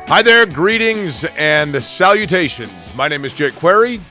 Hi there, greetings and salutations. My name is Jake Query.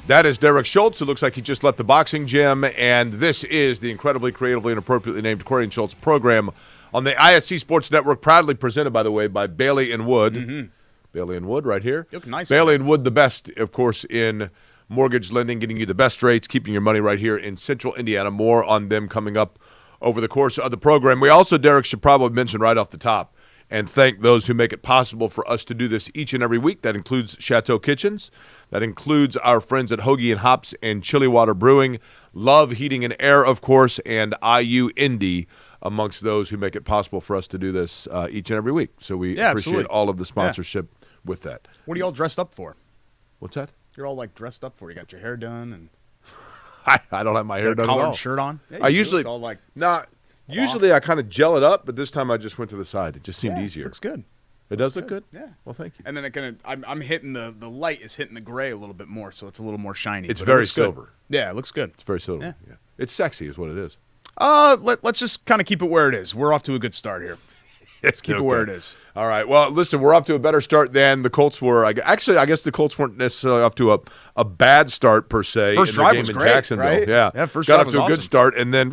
That is Derek Schultz, who looks like he just left the boxing gym, and this is the incredibly creatively and appropriately named Query and Schultz program on the ISC Sports Network, proudly presented, by the way, by Bailey and Wood. Mm-hmm. Bailey and Wood right here. You look nice. Bailey and Wood, the best, of course, in mortgage lending, getting you the best rates, keeping your money right here in Central Indiana. More on them coming up over the course of the program. We also, Derek, should probably mention right off the top, and thank those who make it possible for us to do this each and every week. That includes Chateau Kitchens. That includes our friends at Hoagie and Hops and Chili Water Brewing. Love Heating and Air, of course, and IU Indy amongst those who make it possible for us to do this each and every week. So we appreciate absolutely. all of the sponsorship with that. What are you all dressed up for? What's that? You're all like dressed up for. You got your hair done and I don't have my hair done at all. collared shirt on. Yeah, I usually it's all like usually I kind of gel it up, but this time I just went to the side. It just seemed easier. Looks good. It does look good? Yeah. Well, thank you. And then I'm hitting the light is hitting the gray a little bit more, so it's a little more shiny. It's but very looks good. silver. Yeah, it looks good. It's very silver. Yeah. It's sexy is what it is. Let's just kind of keep it where it is. We're off to a good start here. Let's keep it where it is. All right. Well, listen, we're off to a better start than the Colts were. Actually, I guess the Colts weren't necessarily off to a bad start per se. First in drive game was in great, Jacksonville. right? Yeah. First got drive off to was a good awesome. start, and then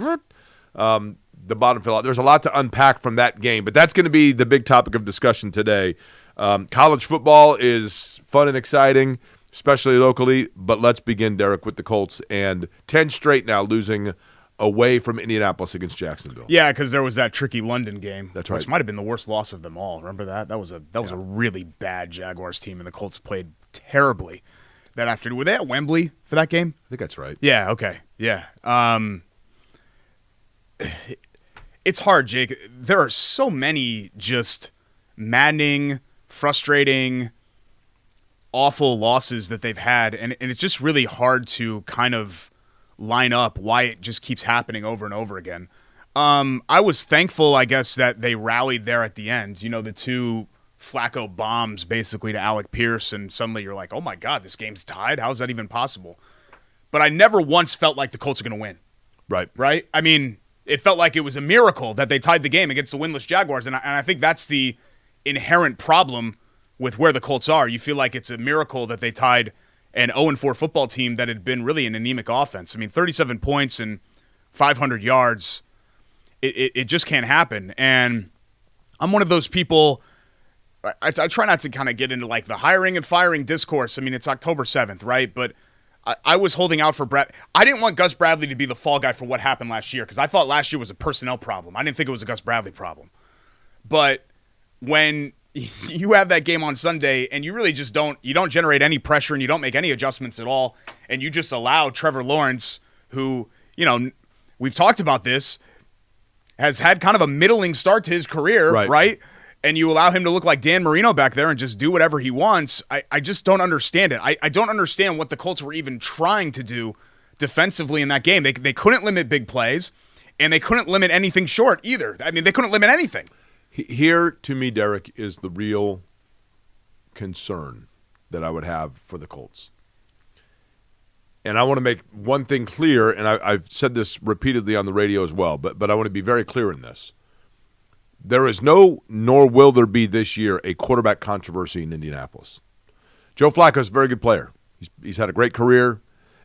the bottom fell out. There's a lot to unpack from that game, but that's going to be the big topic of discussion today. College football is fun and exciting, especially locally. But let's begin, Derek, with the Colts and 10 straight now losing away from Indianapolis against Jacksonville. Yeah, because there was that tricky London game. That's right. Which might have been the worst loss of them all. Remember that? That was a really bad Jaguars team, and the Colts played terribly that afternoon. Were they at Wembley for that game? I think that's right. Yeah, okay. Yeah. It's hard, Jake. There are so many just maddening, frustrating, awful losses that they've had, and it's just really hard to kind of line up why it just keeps happening over and over again. I was thankful, I guess, that they rallied there at the end. You know, the two Flacco bombs basically to Alec Pierce, and suddenly you're like, oh my God, this game's tied? How is that even possible? But I never once felt like the Colts are going to win. Right? I mean, it felt like it was a miracle that they tied the game against the winless Jaguars, and I think that's the inherent problem with where the Colts are. You feel like it's a miracle that they tied an 0-4 football team that had been really an anemic offense. I mean, 37 points and 500 yards, it just can't happen. And I'm one of those people, I try not to kind of get into like the hiring and firing discourse. I mean, it's October 7th, right? But I was holding out for Brad. I didn't want Gus Bradley to be the fall guy for what happened last year because I thought last year was a personnel problem. I didn't think it was a Gus Bradley problem. But when you have that game on Sunday and you really just don't generate any pressure and you don't make any adjustments at all, and you just allow Trevor Lawrence, who, you know, we've talked about this, has had kind of a middling start to his career, right? And you allow him to look like Dan Marino back there and just do whatever he wants. I just don't understand it. I don't understand what the Colts were even trying to do defensively in that game. They couldn't limit big plays, and they couldn't limit anything short either. I mean, they couldn't limit anything. Here, to me, Derek, is the real concern that I would have for the Colts. And I want to make one thing clear, and I've said this repeatedly on the radio as well, but I want to be very clear in this. There is no, nor will there be this year, a quarterback controversy in Indianapolis. Joe Flacco is a very good player. He's had a great career,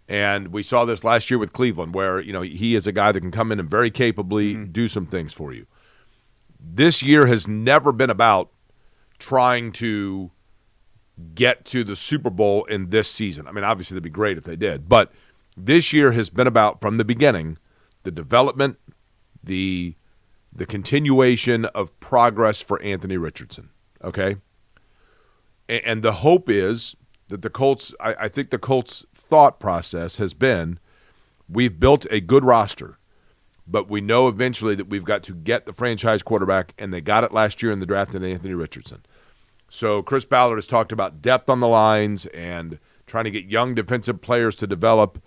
and we saw this last year with Cleveland where, you know, he is a guy that can come in and very capably do some things for you. This year has never been about trying to get to the Super Bowl in this season. I mean, obviously, that'd be great if they did. But this year has been about, from the beginning, the development, the continuation of progress for Anthony Richardson, okay? And the hope is that the Colts, I think the Colts' thought process has been, we've built a good roster, but we know eventually that we've got to get the franchise quarterback, and they got it last year in the draft in Anthony Richardson. So Chris Ballard has talked about depth on the lines and trying to get young defensive players to develop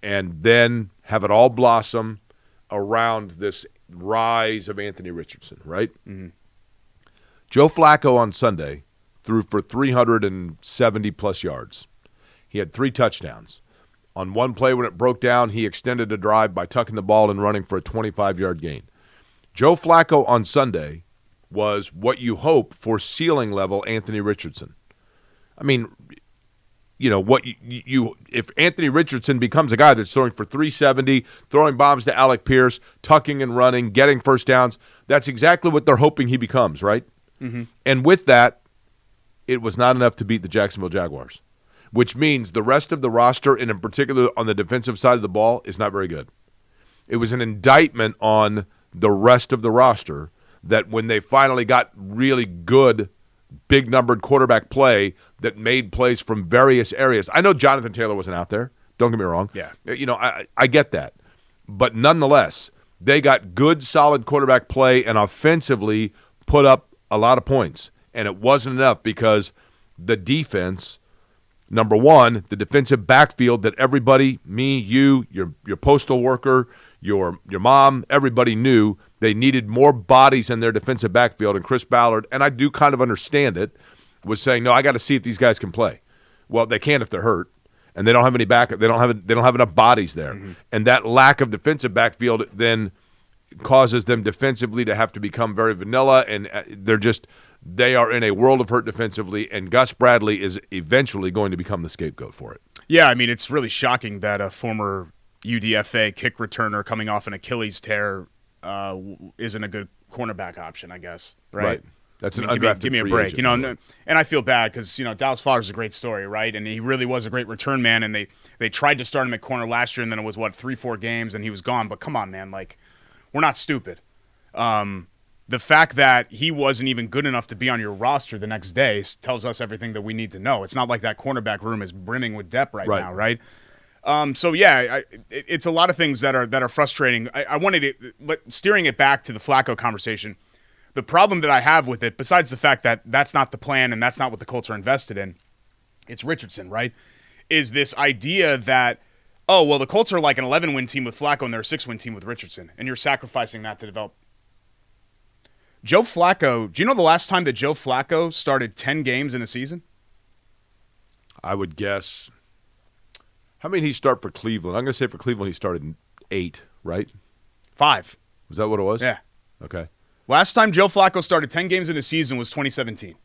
and then have it all blossom around this rise of Anthony Richardson, right? Mm-hmm. Joe Flacco on Sunday threw for 370-plus yards. He had 3 touchdowns. On one play when it broke down, he extended a drive by tucking the ball and running for a 25-yard gain. Joe Flacco on Sunday was what you hope for ceiling level Anthony Richardson. I mean, what you if Anthony Richardson becomes a guy that's throwing for 370, throwing bombs to Alec Pierce, tucking and running, getting first downs, that's exactly what they're hoping he becomes, right? Mm-hmm. And with that, it was not enough to beat the Jacksonville Jaguars, which means the rest of the roster, and in particular on the defensive side of the ball, is not very good. It was an indictment on the rest of the roster that when they finally got really good, big-numbered quarterback play that made plays from various areas. I know Jonathan Taylor wasn't out there. Don't get me wrong. Yeah. I get that. But nonetheless, they got good, solid quarterback play and offensively put up a lot of points. And it wasn't enough because the defense, number one, the defensive backfield that everybody, me, you, your postal worker, your mom, everybody knew they needed more bodies in their defensive backfield. And Chris Ballard, and I do kind of understand it, was saying, no, I got to see if these guys can play. Well, they can't if they're hurt, and they don't have any backup. They don't have enough bodies there. Mm-hmm. And that lack of defensive backfield then causes them defensively to have to become very vanilla, and they are in a world of hurt defensively, and Gus Bradley is eventually going to become the scapegoat for it. Yeah, I mean, it's really shocking that a former UDFA kick returner coming off an Achilles tear isn't a good cornerback option, I guess. Right. That's an undrafted give me a break, and I feel bad because Dallas Flowers is a great story, right? And he really was a great return man. And they tried to start him at corner last year, and then it was 3-4 games, and he was gone. But come on, man, we're not stupid. The fact that he wasn't even good enough to be on your roster the next day tells us everything that we need to know. It's not like that cornerback room is brimming with depth right now, right? It's a lot of things that are frustrating. I wanted to, steering it back to the Flacco conversation, the problem that I have with it, besides the fact that that's not the plan and that's not what the Colts are invested in, it's Richardson, right? Is this idea that, the Colts are like an 11-win team with Flacco and they're a 6-win team with Richardson, and you're sacrificing that to develop. Joe Flacco, do you know the last time that Joe Flacco started 10 games in a season? I would guess. How many did he start for Cleveland? I'm going to say for Cleveland he started in 8, right? 5. Was that what it was? Yeah. Okay. Last time Joe Flacco started 10 games in a season was 2017.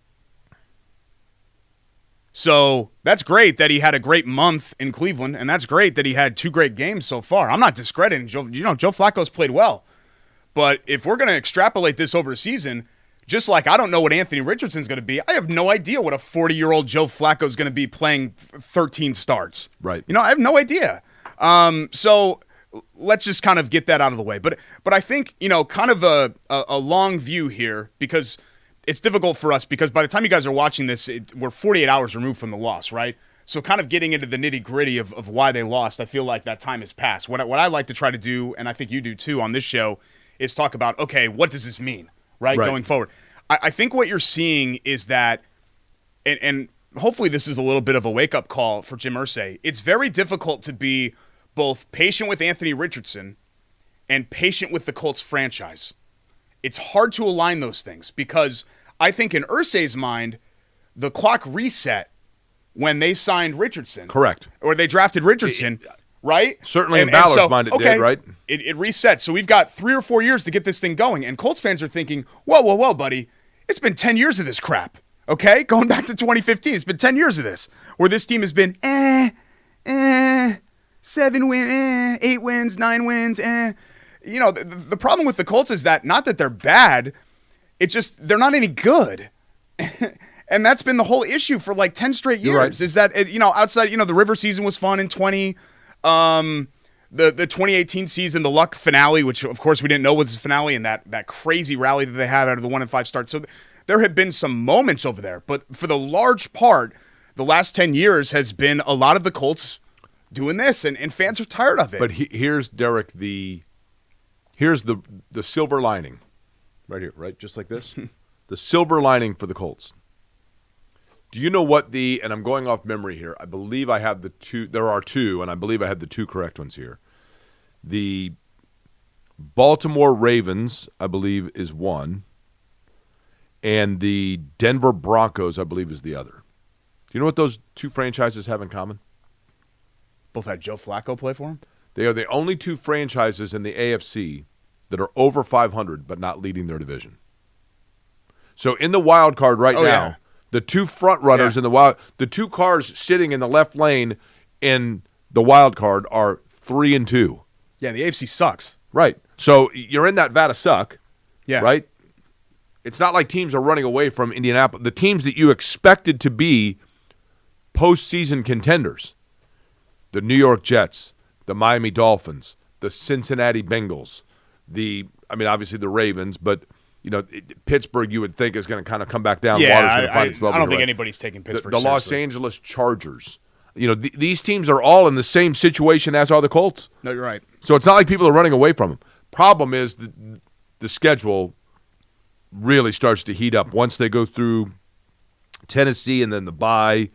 So that's great that he had a great month in Cleveland, and that's great that he had 2 great games so far. I'm not discrediting Joe. Joe Flacco's played well. But if we're going to extrapolate this over a season, just like I don't know what Anthony Richardson's going to be, I have no idea what a 40-year-old Joe Flacco's going to be playing 13 starts. Right. I have no idea. So let's just kind of get that out of the way. But I think, kind of a long view here, because it's difficult for us, because by the time you guys are watching this, we're 48 hours removed from the loss, right? So kind of getting into the nitty-gritty of why they lost, I feel like that time has passed. What I like to try to do, and I think you do too on this show, is talk about, okay, what does this mean, right, going forward? I think what you're seeing is that, and hopefully this is a little bit of a wake-up call for Jim Irsay, it's very difficult to be both patient with Anthony Richardson and patient with the Colts franchise. It's hard to align those things because I think in Irsay's mind, the clock reset when they signed Richardson. Correct. Or they drafted Richardson. Right? Certainly in Ballard's mind it did, right? It resets. So we've got 3 or 4 years to get this thing going. And Colts fans are thinking, whoa, buddy. It's been 10 years of this crap. Okay? Going back to 2015. It's been 10 years of this. Where this team has been, 7 wins, 8 wins, 9 wins, The problem with the Colts is that, not that they're bad, it's just they're not any good. And that's been the whole issue for 10 straight years. Right. Is that, outside, the River season was fun in 20. The 2018 season, the Luck finale, which of course we didn't know was the finale, and that crazy rally that they had out of the 1-5 start. So there have been some moments over there, but for the large part, the last 10 years has been a lot of the Colts doing this, and fans are tired of it. But here's Derek, here's the silver lining, right here, right, just like this, the silver lining for the Colts. Do you know what and I'm going off memory here, I believe I have there are 2, and I believe I have the 2 correct ones here. The Baltimore Ravens, I believe, is one, and the Denver Broncos, I believe, is the other. Do you know what those 2 franchises have in common? Both had Joe Flacco play for them? They are the only 2 franchises in the AFC that are over 500 but not leading their division. So in the wild card right now, yeah. the two front runners in the two cars sitting in the left lane in the wild card are 3 and 2. Yeah, the AFC sucks. Right. So you're in that vat of suck. Yeah. Right? It's not like teams are running away from Indianapolis. The teams that you expected to be postseason contenders, the New York Jets, the Miami Dolphins, the Cincinnati Bengals, obviously the Ravens, but Pittsburgh you would think is going to kind of come back down. Yeah, I don't think anybody's taking Pittsburgh The Los seriously. Angeles Chargers. These teams are all in the same situation as are the Colts. No, you're right. So it's not like people are running away from them. Problem is the schedule really starts to heat up. Once they go through Tennessee and then the bye,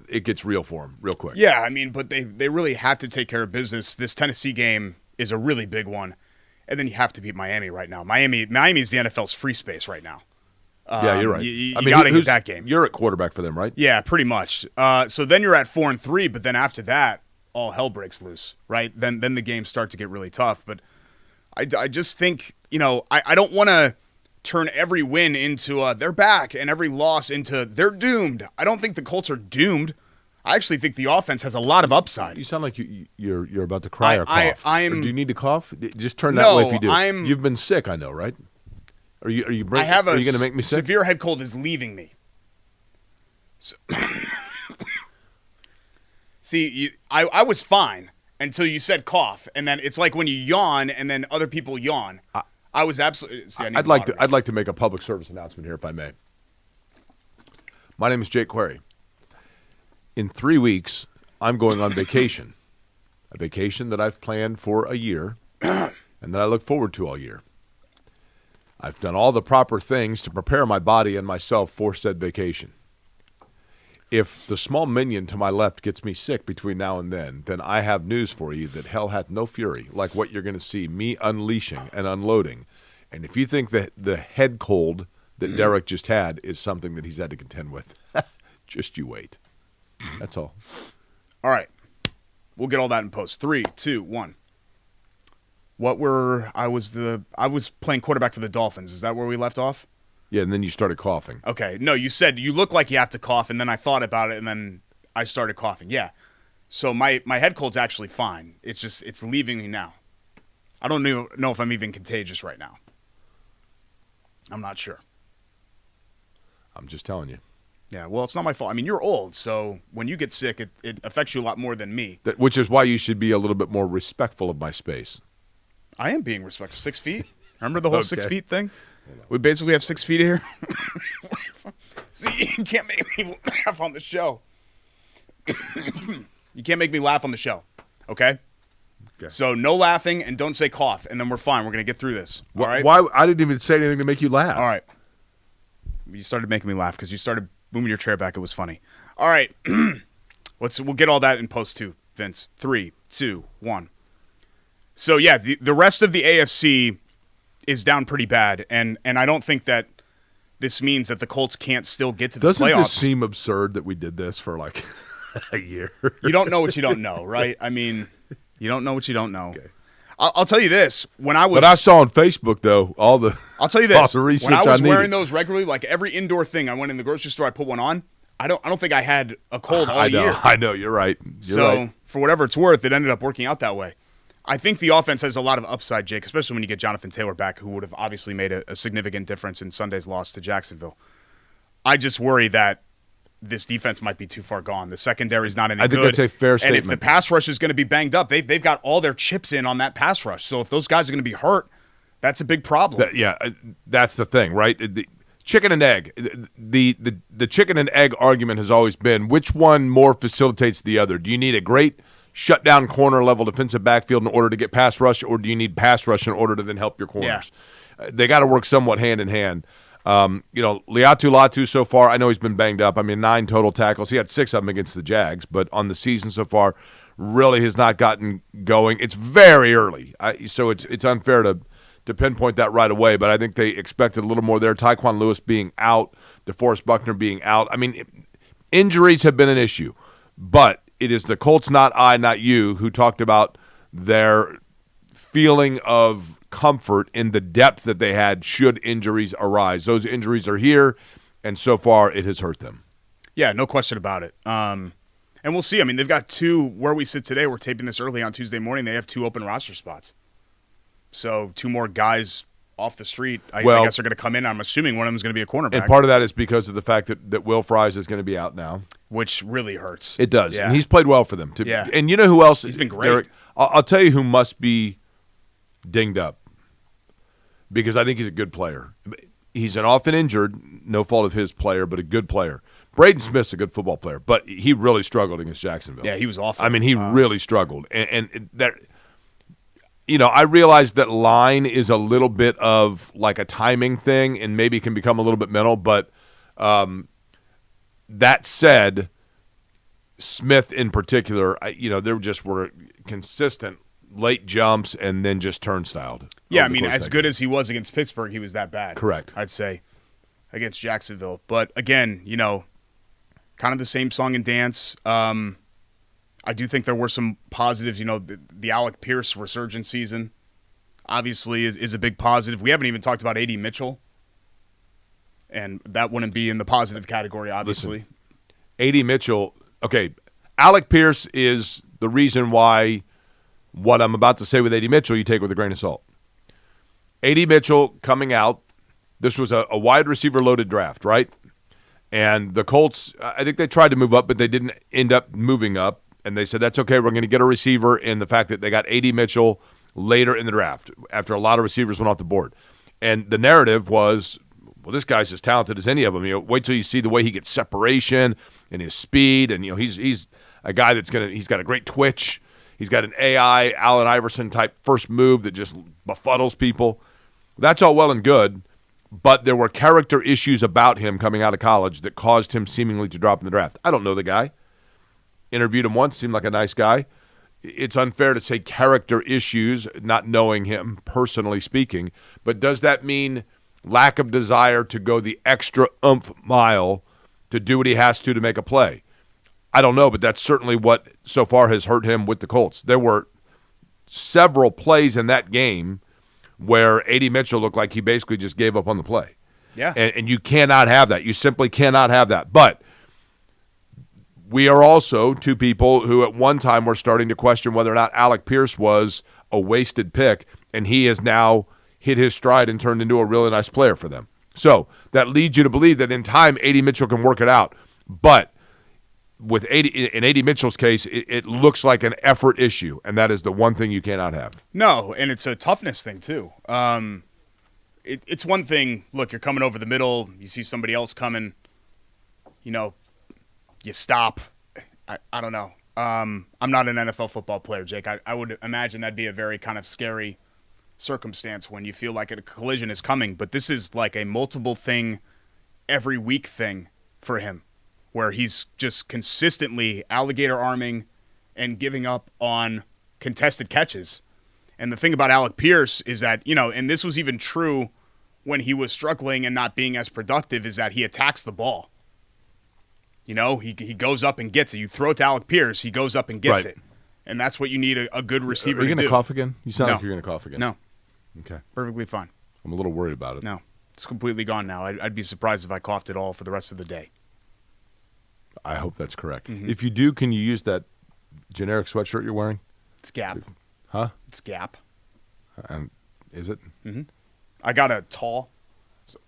it gets real for them real quick. Yeah, but they really have to take care of business. This Tennessee game is a really big one. And then you have to beat Miami right now. Miami is the NFL's free space right now. Yeah, you're right. You got to get that game. You're at quarterback for them, right? Yeah, pretty much. So then you're at 4 and 3, but then after that, all hell breaks loose, right? Then the games start to get really tough. But I just think, I don't want to turn every win into they're back and every loss into they're doomed. I don't think the Colts are doomed. I actually think the offense has a lot of upside. You sound like you're about to cry or cough. Or do you need to cough? Just turn that No, way if you do. You've been sick, I know, right? Are you going to make me sick? Severe head cold is leaving me. So, see, I was fine until you said cough, and then it's like when you yawn, and then other people yawn. I was absolutely. See, I'd like to make a public service announcement here, if I may. My name is Jake Query. In 3 weeks, I'm going on vacation, a vacation that I've planned for a year, and that I look forward to all year. I've done all the proper things to prepare my body and myself for said vacation. If the small minion to my left gets me sick between now and then I have news for you that hell hath no fury like what you're going to see me unleashing and unloading. And if you think that the head cold that Derek just had is something that he's had to contend with, just you wait. That's all. All right. We'll get all that in post. 3, 2, 1. I was playing quarterback for the Dolphins. Is that where we left off? Yeah, and then you started coughing. Okay. No, you said you look like you have to cough, and then I thought about it, and then I started coughing. Yeah. So my head cold's actually fine. It's leaving me now. I don't know if I'm even contagious right now. I'm not sure. I'm just telling you. Yeah, well, it's not my fault. You're old, so when you get sick, it affects you a lot more than me. Which is why you should be a little bit more respectful of my space. I am being respectful. 6 feet? Remember the whole 6 feet thing? We basically have 6 feet here. See, you can't make me laugh on the show. You can't make me laugh on the show, okay? So no laughing and don't say cough, and then we're fine. We're going to get through this, all right? Why? I didn't even say anything to make you laugh. All right. You started making me laugh because you started moving your chair back. It was funny. All right. We'll get all that in post too, Vince. 3, 2, 1. So, yeah, the rest of the AFC is down pretty bad, and I don't think that this means that the Colts can't still get to the playoffs. Doesn't this seem absurd that we did this for like a year? You don't know what you don't know, right? You don't know what you don't know. Okay. I'll tell you this. But I saw on Facebook, though, I'll tell you this. When I was wearing those regularly, like every indoor thing, I went in the grocery store, I put one on. I don't think I had a cold all year. I know, you're right. For whatever it's worth, it ended up working out that way. I think the offense has a lot of upside, Jake, especially when you get Jonathan Taylor back, who would have obviously made a significant difference in Sunday's loss to Jacksonville. I just worry that this defense might be too far gone. The secondary is not any good. I think that's a fair statement. And if the pass rush is going to be banged up, they've got all their chips in on that pass rush. So if those guys are going to be hurt, that's a big problem. That's the thing, right? The chicken and egg. The chicken and egg argument has always been which one more facilitates the other. Do you need a great shutdown corner level defensive backfield in order to get pass rush, or do you need pass rush in order to then help your corners? Yeah. They got to work somewhat hand in hand. Liatu Latu so far, I know he's been banged up. 9 total tackles. He had 6 of them against the Jags, but on the season so far, really has not gotten going. It's very early, so it's unfair to pinpoint that right away, but I think they expected a little more there. Tyquan Lewis being out, DeForest Buckner being out. Injuries have been an issue, but it is the Colts, not I, not you, who talked about their feeling of comfort in the depth that they had should injuries arise. Those injuries are here, and so far it has hurt them. Yeah, no question about it. And we'll see. I mean, they've got two, where we sit today, we're taping this early on Tuesday morning, they have 2 open roster spots. So 2 more guys off the street, I guess, are going to come in. I'm assuming one of them is going to be a cornerback. And part of that is because of the fact that Will Fries is going to be out now. Which really hurts. It does. Yeah. And he's played well for them. Yeah. And you know who else? He's been great. Derek, I'll tell you who must be dinged up, because I think he's a good player. He's an often injured, no fault of his player, but a good player. Braden Smith's a good football player, but he really struggled against Jacksonville. Yeah, he was awful. I mean, he really struggled. And that, I realize that line is a little bit of like a timing thing and maybe can become a little bit mental, but that said, Smith in particular, there just were consistent late jumps and then just turnstiled. Yeah, I mean, as good as he was against Pittsburgh, he was that bad. Correct. I'd say, against Jacksonville. But again, kind of the same song and dance. I do think there were some positives. The Alec Pierce resurgence season obviously is a big positive. We haven't even talked about A.D. Mitchell, and that wouldn't be in the positive category, obviously. Listen, A.D. Mitchell, okay, Alec Pierce is the reason why what I'm about to say with A.D. Mitchell you take with a grain of salt. A.D. Mitchell coming out, this was a wide receiver loaded draft, right? And the Colts, I think they tried to move up, but they didn't end up moving up. And they said, that's okay, we're going to get a receiver, in the fact that they got A.D. Mitchell later in the draft after a lot of receivers went off the board. And the narrative was, well, this guy's as talented as any of them. Wait till you see the way he gets separation and his speed. And, he's a guy he's got a great twitch. He's got an AI, Allen Iverson type first move that just befuddles people. That's all well and good, but there were character issues about him coming out of college that caused him seemingly to drop in the draft. I don't know the guy. Interviewed him once, seemed like a nice guy. It's unfair to say character issues, not knowing him, personally speaking, but does that mean lack of desire to go the extra oomph mile to do what he has to make a play? I don't know, but that's certainly what so far has hurt him with the Colts. There were several plays in that game where A.D. Mitchell looked like he basically just gave up on the play. Yeah. And you cannot have that. You simply cannot have that. But we are also 2 people who at one time were starting to question whether or not Alec Pierce was a wasted pick, and he has now hit his stride and turned into a really nice player for them. So that leads you to believe that in time, A.D. Mitchell can work it out. But with in A.D. Mitchell's case, it looks like an effort issue, and that is the one thing you cannot have. No, and it's a toughness thing too. It's one thing, look, you're coming over the middle, you see somebody else coming, you stop. I don't know. I'm not an NFL football player, Jake. I would imagine that'd be a very kind of scary circumstance when you feel like a collision is coming, but this is like a multiple thing, every week thing for him, where he's just consistently alligator arming and giving up on contested catches. And the thing about Alec Pierce is that, and this was even true when he was struggling and not being as productive, is that he attacks the ball. He goes up and gets it. You throw it to Alec Pierce, he goes up and gets it. And that's what you need a good receiver to do. Are you going to cough again? You sound like you're going to cough again. No. Okay. Perfectly fine. I'm a little worried about it. No. It's completely gone now. I'd be surprised if I coughed at all for the rest of the day. I hope that's correct. Mm-hmm. If you do, can you use that generic sweatshirt you're wearing? It's Gap. Huh? It's Gap. Is it? Mm-hmm. I got a tall. So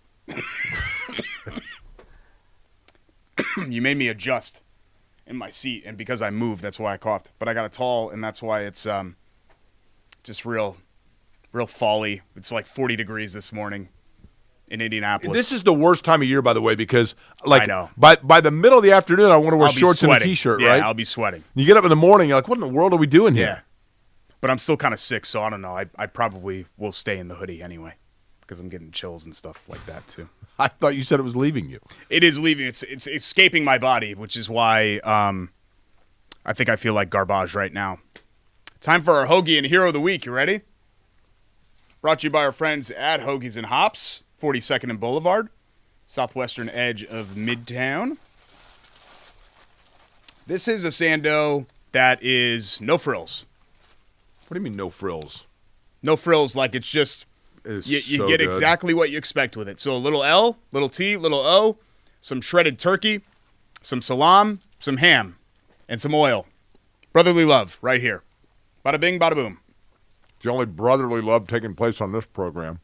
you made me adjust in my seat, and because I moved, that's why I coughed. But I got a tall, and that's why it's just real folly. It's like 40 degrees this morning in Indianapolis. This is the worst time of year, by the way, because I know. by the middle of the afternoon, I want to wear shorts and a T-shirt, yeah, right? I'll be sweating. You get up in the morning, you're like, what in the world are we doing here? Yeah. But I'm still kind of sick, so I don't know. I probably will stay in the hoodie anyway because I'm getting chills and stuff like that too. I thought you said it was leaving you. It is leaving. It's escaping my body, which is why I think I feel like garbage right now. Time for our Hoagie and Hero of the Week. You ready? Brought to you by our friends at Hoagies and Hops, 42nd and Boulevard, southwestern edge of Midtown. This is a Sando that is no frills. What do you mean no frills? No frills. Like, it's just you so get good. exactly what you expect with it. So a little L, little T, little O, some shredded turkey, some salam, some ham, and some oil. Brotherly love right here. Bada bing, bada boom. It's the only brotherly love taking place on this program.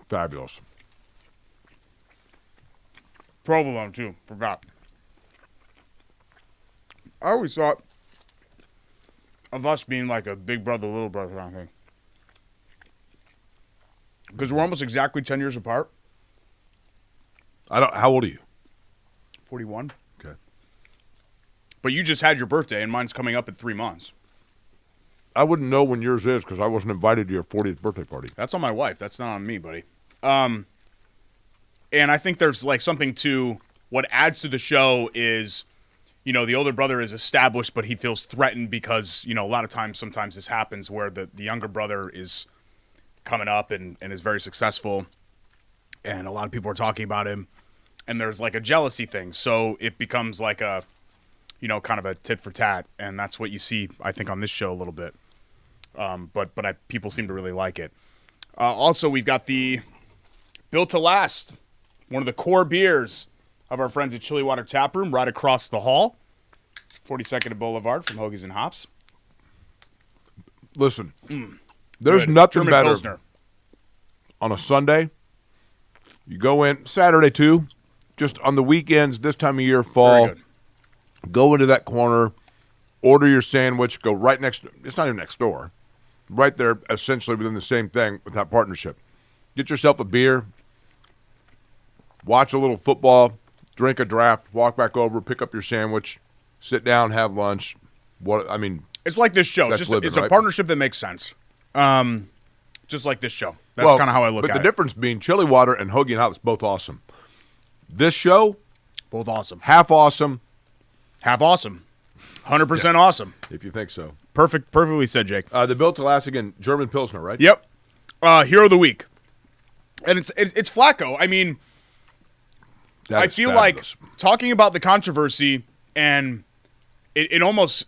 Fabulous. Provolone, too. Forgot. I always thought of us being like a big brother, little brother kind of thing. Because we're almost exactly 10 years apart. How old are you? 41. Okay. But you just had your birthday, and mine's coming up in 3 months. I wouldn't know when yours is because I wasn't invited to your 40th birthday party. That's on my wife. That's not on me, buddy. And I think there's like something to what adds to the show is, you know, the older brother is established, but he feels threatened because, you know, a lot of times, sometimes this happens where the younger brother is coming up and is very successful, and a lot of people are talking about him, and there's like a jealousy thing. So it becomes like a, you know, kind of a tit for tat, and that's what you see, I think, on this show a little bit. But people seem to really like it. Also, we've got the Built to Last, one of the core beers of our friends at Chili Water Tap Room, right across the hall, 42nd and Boulevard from Hoagies and Hops. Listen, there's Good. nothing German better Pilsner. on a Sunday. You go in, Saturday too, just on the weekends, this time of year, fall, Very good. go into that corner, order your sandwich, go right next, it's not even next door, right there essentially within the same thing with that partnership. Get yourself a beer, watch a little football, drink a draft, walk back over, pick up your sandwich, sit down, have lunch. It's like this show. That's living, It's a right? partnership that makes sense. Just like this show. That's kind of how I look at it. But the difference being Chili Water and Hoagie and Hops, both awesome. This show, Both awesome. half awesome, Half awesome. 100% awesome. if you think so. Perfectly said, Jake. The Built to Last, again, German Pilsner, right? Yep. Hero of the week. And it's Flacco. I mean, That I is feel fabulous. like talking about the controversy, and it almost,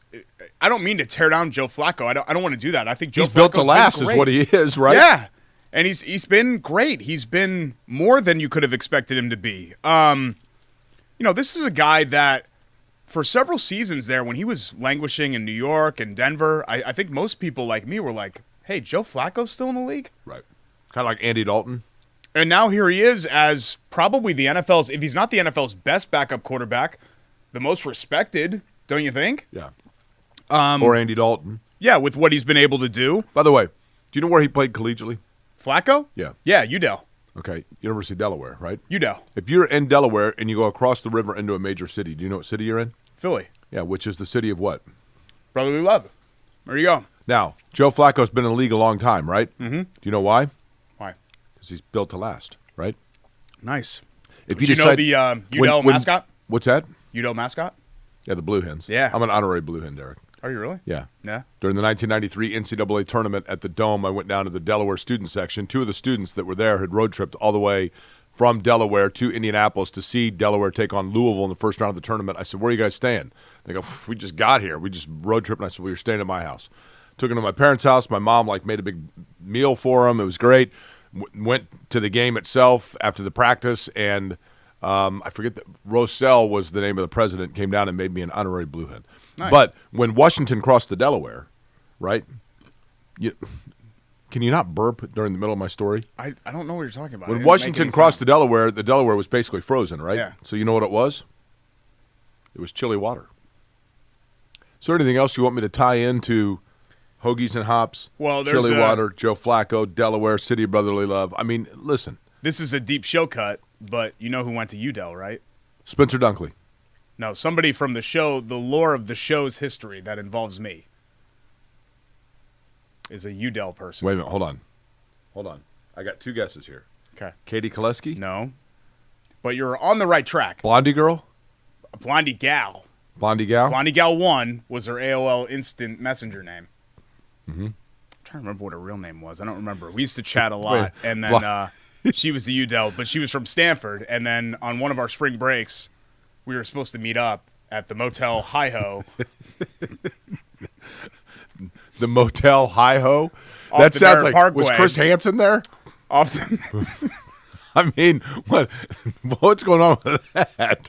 I don't mean to tear down Joe Flacco. I don't want to do that. I think Joe He's built to Flacco's last been is great. what he is, right? Yeah. And he's been great. He's been more than you could have expected him to be. You know, this is a guy that for several seasons there, when he was languishing in New York and Denver, I think most people like me were like, hey, Joe Flacco's still in the league? Right. Kind of like Andy Dalton. And now here he is as probably the NFL's, if he's not the NFL's best backup quarterback, the most respected, don't you think? Yeah. Or Andy Dalton. Yeah, with what he's been able to do. By the way, do you know where he played collegiately? Flacco? Yeah. Yeah, UDEL. Okay. University of Delaware, right? UDEL. If you're in Delaware and you go across the river into a major city, do you know what city you're in? Philly. Yeah, which is the city of what? Brotherly love. There you go. Now, Joe Flacco's been in the league a long time, right? Mm-hmm. Do you know why? Why? Because he's built to last, right? Nice. If Do you know the UDEL mascot? What's that? UDEL mascot? Yeah, the Blue Hens. Yeah. I'm an honorary Blue Hen, Derek. Are you really? Yeah. Yeah. During the 1993 NCAA tournament at the Dome, I went down to the Delaware student section. Two of the students that were there had road tripped all the way from Delaware to Indianapolis to see Delaware take on Louisville in the first round of the tournament. I said, where are you guys staying? They go, we just got here. We just road tripped. And I said, we were staying at my house. Took them to my parents' house. My mom made a big meal for them. It was great. Went to the game itself after the practice, and I forget that Rosell was the name of the president, came down and made me an honorary Blue Hen. Nice. But when Washington crossed the Delaware, right? Can you not burp during the middle of my story? I don't know what you're talking about. When Washington crossed the Delaware was basically frozen, right? Yeah. So you know what it was? It was chili water. Is there anything else you want me to tie into Hoagies and Hops, Well, there's chili water, Joe Flacco, Delaware, City of Brotherly Love? I mean, listen, This is a deep show cut, but you know who went to UDEL, right? Spencer Dunkley. No, somebody from the show, the lore of the show's history that involves me is a UDEL person. Wait a minute, hold on. I got two guesses here. Okay. Katie Koleski? No. But you're on the right track. Blondie girl? Blondie Gal. Blondie gal? Blondie Gal 1 was her AOL Instant Messenger name. Mm-hmm. I'm trying to remember what her real name was. I don't remember. We used to chat a lot, and then she was the UDEL, but she was from Stanford. And then on one of our spring breaks, we were supposed to meet up at the Motel Hi-Ho. the Motel Hi-Ho? Off That the sounds Merritt like, was Parkway. Chris Hansen there? Off the Was Chris Hansen there? off the I mean, what's going on with that?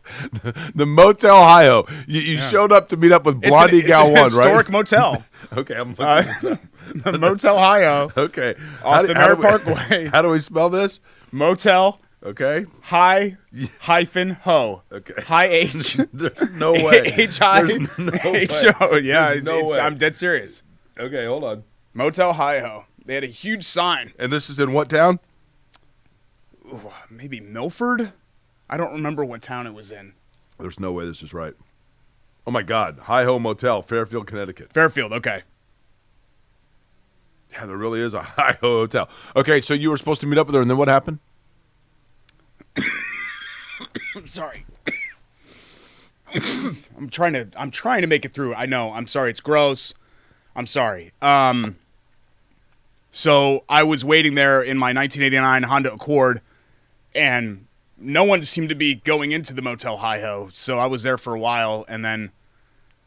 The Motel Hi-Ho. You showed up to meet up with Blondie Gal it's an 1, historic right? motel. Okay, I'm looking at that. The Motel Hi-Ho. Okay. Off the Merritt Parkway. How do we spell this? Motel Okay. Hi-Ho. Okay. Hi H. There's no way. H-I-H-O. Yeah, There's no way. I'm dead serious. Okay, hold on. Motel Hi-Ho. They had a huge sign. And this is in what town? Ooh, maybe Milford? I don't remember what town it was in. There's no way this is right. Oh, my God. Hi-Ho Motel, Fairfield, Connecticut. Fairfield, okay. Yeah, there really is a Hi-Ho Hotel. Okay, so you were supposed to meet up with her, and then what happened? I'm sorry. I'm trying to make it through. I know. I'm sorry. It's gross. I'm sorry. So I was waiting there in my 1989 Honda Accord, and no one seemed to be going into the Motel Hi-Ho. So I was there for a while, and then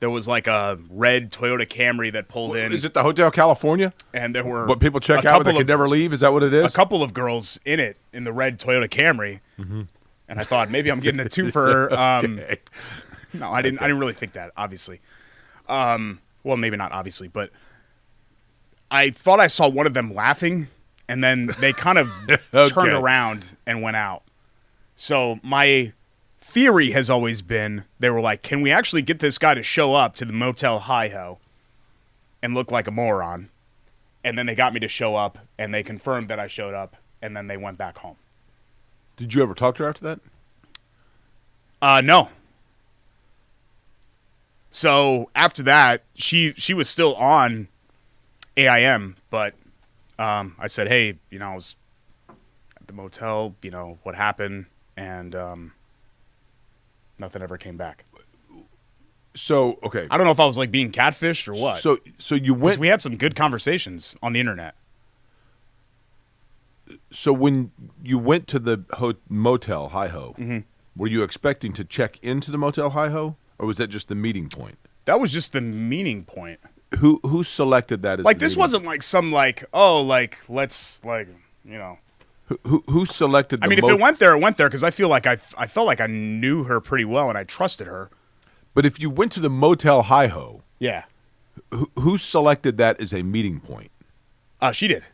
there was like a red Toyota Camry that pulled in. Is it the Hotel California? And there were What people check out, but they could never leave? Is that what it is? a couple of girls in it, in the red Toyota Camry. Mm-hmm. And I thought maybe I'm getting a twofer. Okay. No, I didn't really think that, obviously. Well, maybe not obviously, but I thought I saw one of them laughing, and then they kind of turned around and went out. So my theory has always been, they were like, can we actually get this guy to show up to the Motel Hi-Ho and look like a moron? And then they got me to show up, and they confirmed that I showed up, and then they went back home. Did you ever talk to her after that? No. So after that, she was still on AIM, but I said, hey, I was at the motel, what happened, and nothing ever came back. So, okay. I don't know if I was like being catfished or what. So you 'Cause went. we had some good conversations on the internet. So when you went to the Motel Hi-Ho, Mm-hmm. were you expecting to check into the Motel Hi-Ho, or was that just the meeting point? That was just the meeting point. Who selected that as Like, the this meeting wasn't like some like, oh, like, let's, like, Who selected the I mean, if it went there, it went there, because I feel like I felt like I knew her pretty well and I trusted her. But if you went to the Motel Hi-Ho, Yeah. who selected that as a meeting point? She did.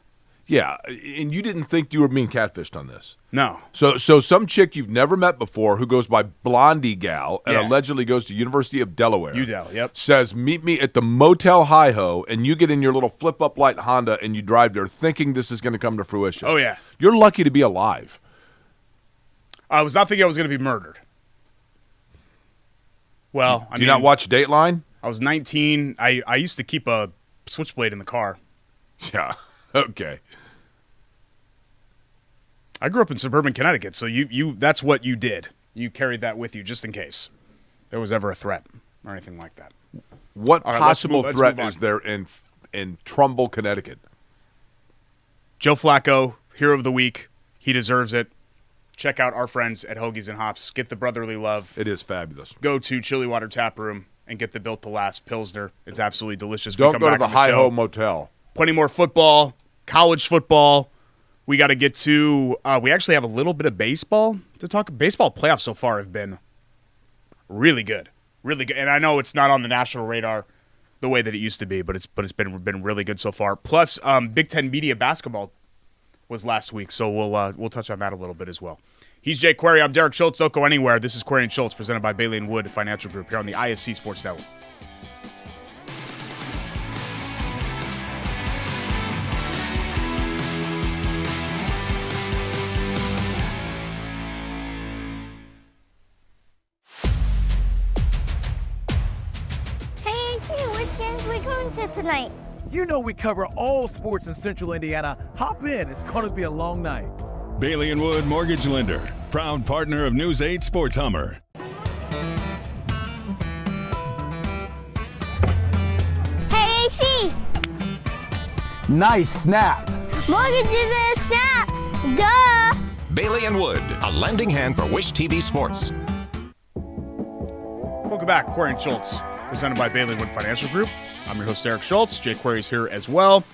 Yeah, and you didn't think you were being catfished on this. No. So some chick you've never met before who goes by Blondie Gal and Yeah. allegedly goes to University of Delaware. UDel, yep. Says, meet me at the Motel Hi-Ho, and you get in your little flip-up light Honda and you drive there thinking this is going to come to fruition. Oh, yeah. You're lucky to be alive. I was not thinking I was going to be murdered. Well, Do you not watch Dateline? I was 19. I used to keep a switchblade in the car. Yeah, okay. I grew up in suburban Connecticut, so you that's what you did. You carried that with you just in case there was ever a threat or anything like that. What All right, possible let's threat move on. is there in Trumbull, Connecticut? Joe Flacco, hero of the week. He deserves it. Check out our friends at Hoagies and Hops. Get the brotherly love. It is fabulous. Go to Chili Water Tap Room and get the Built to Last Pilsner. It's absolutely delicious. Don't go to the Hi-Ho Motel. Plenty more football, college football. We got to get to we actually have a little bit of baseball to talk. Baseball playoffs so far have been really good. Really good. And I know it's not on the national radar the way that it used to be, but it's been really good so far. Plus Big Ten Media Basketball was last week, so we'll touch on that a little bit as well. He's Jay Query. I'm Derek Schultz. Don't go anywhere. This is Query and Schultz, presented by Bailey & Wood Financial Group here on the ISC Sports Network. Hey, AC, which games are we going to tonight? You know we cover all sports in Central Indiana. Hop in. It's going to be a long night. Bailey & Wood Mortgage Lender, proud partner of News 8 Sports Hummer. Hey, AC, Nice snap. mortgage is a snap. Duh. Bailey & Wood, a lending hand for Wish TV Sports. Welcome back, Query and Schultz, presented by Bailey & Wood Financial Group. I'm your host, Eric Schultz. Jay Query's here as well.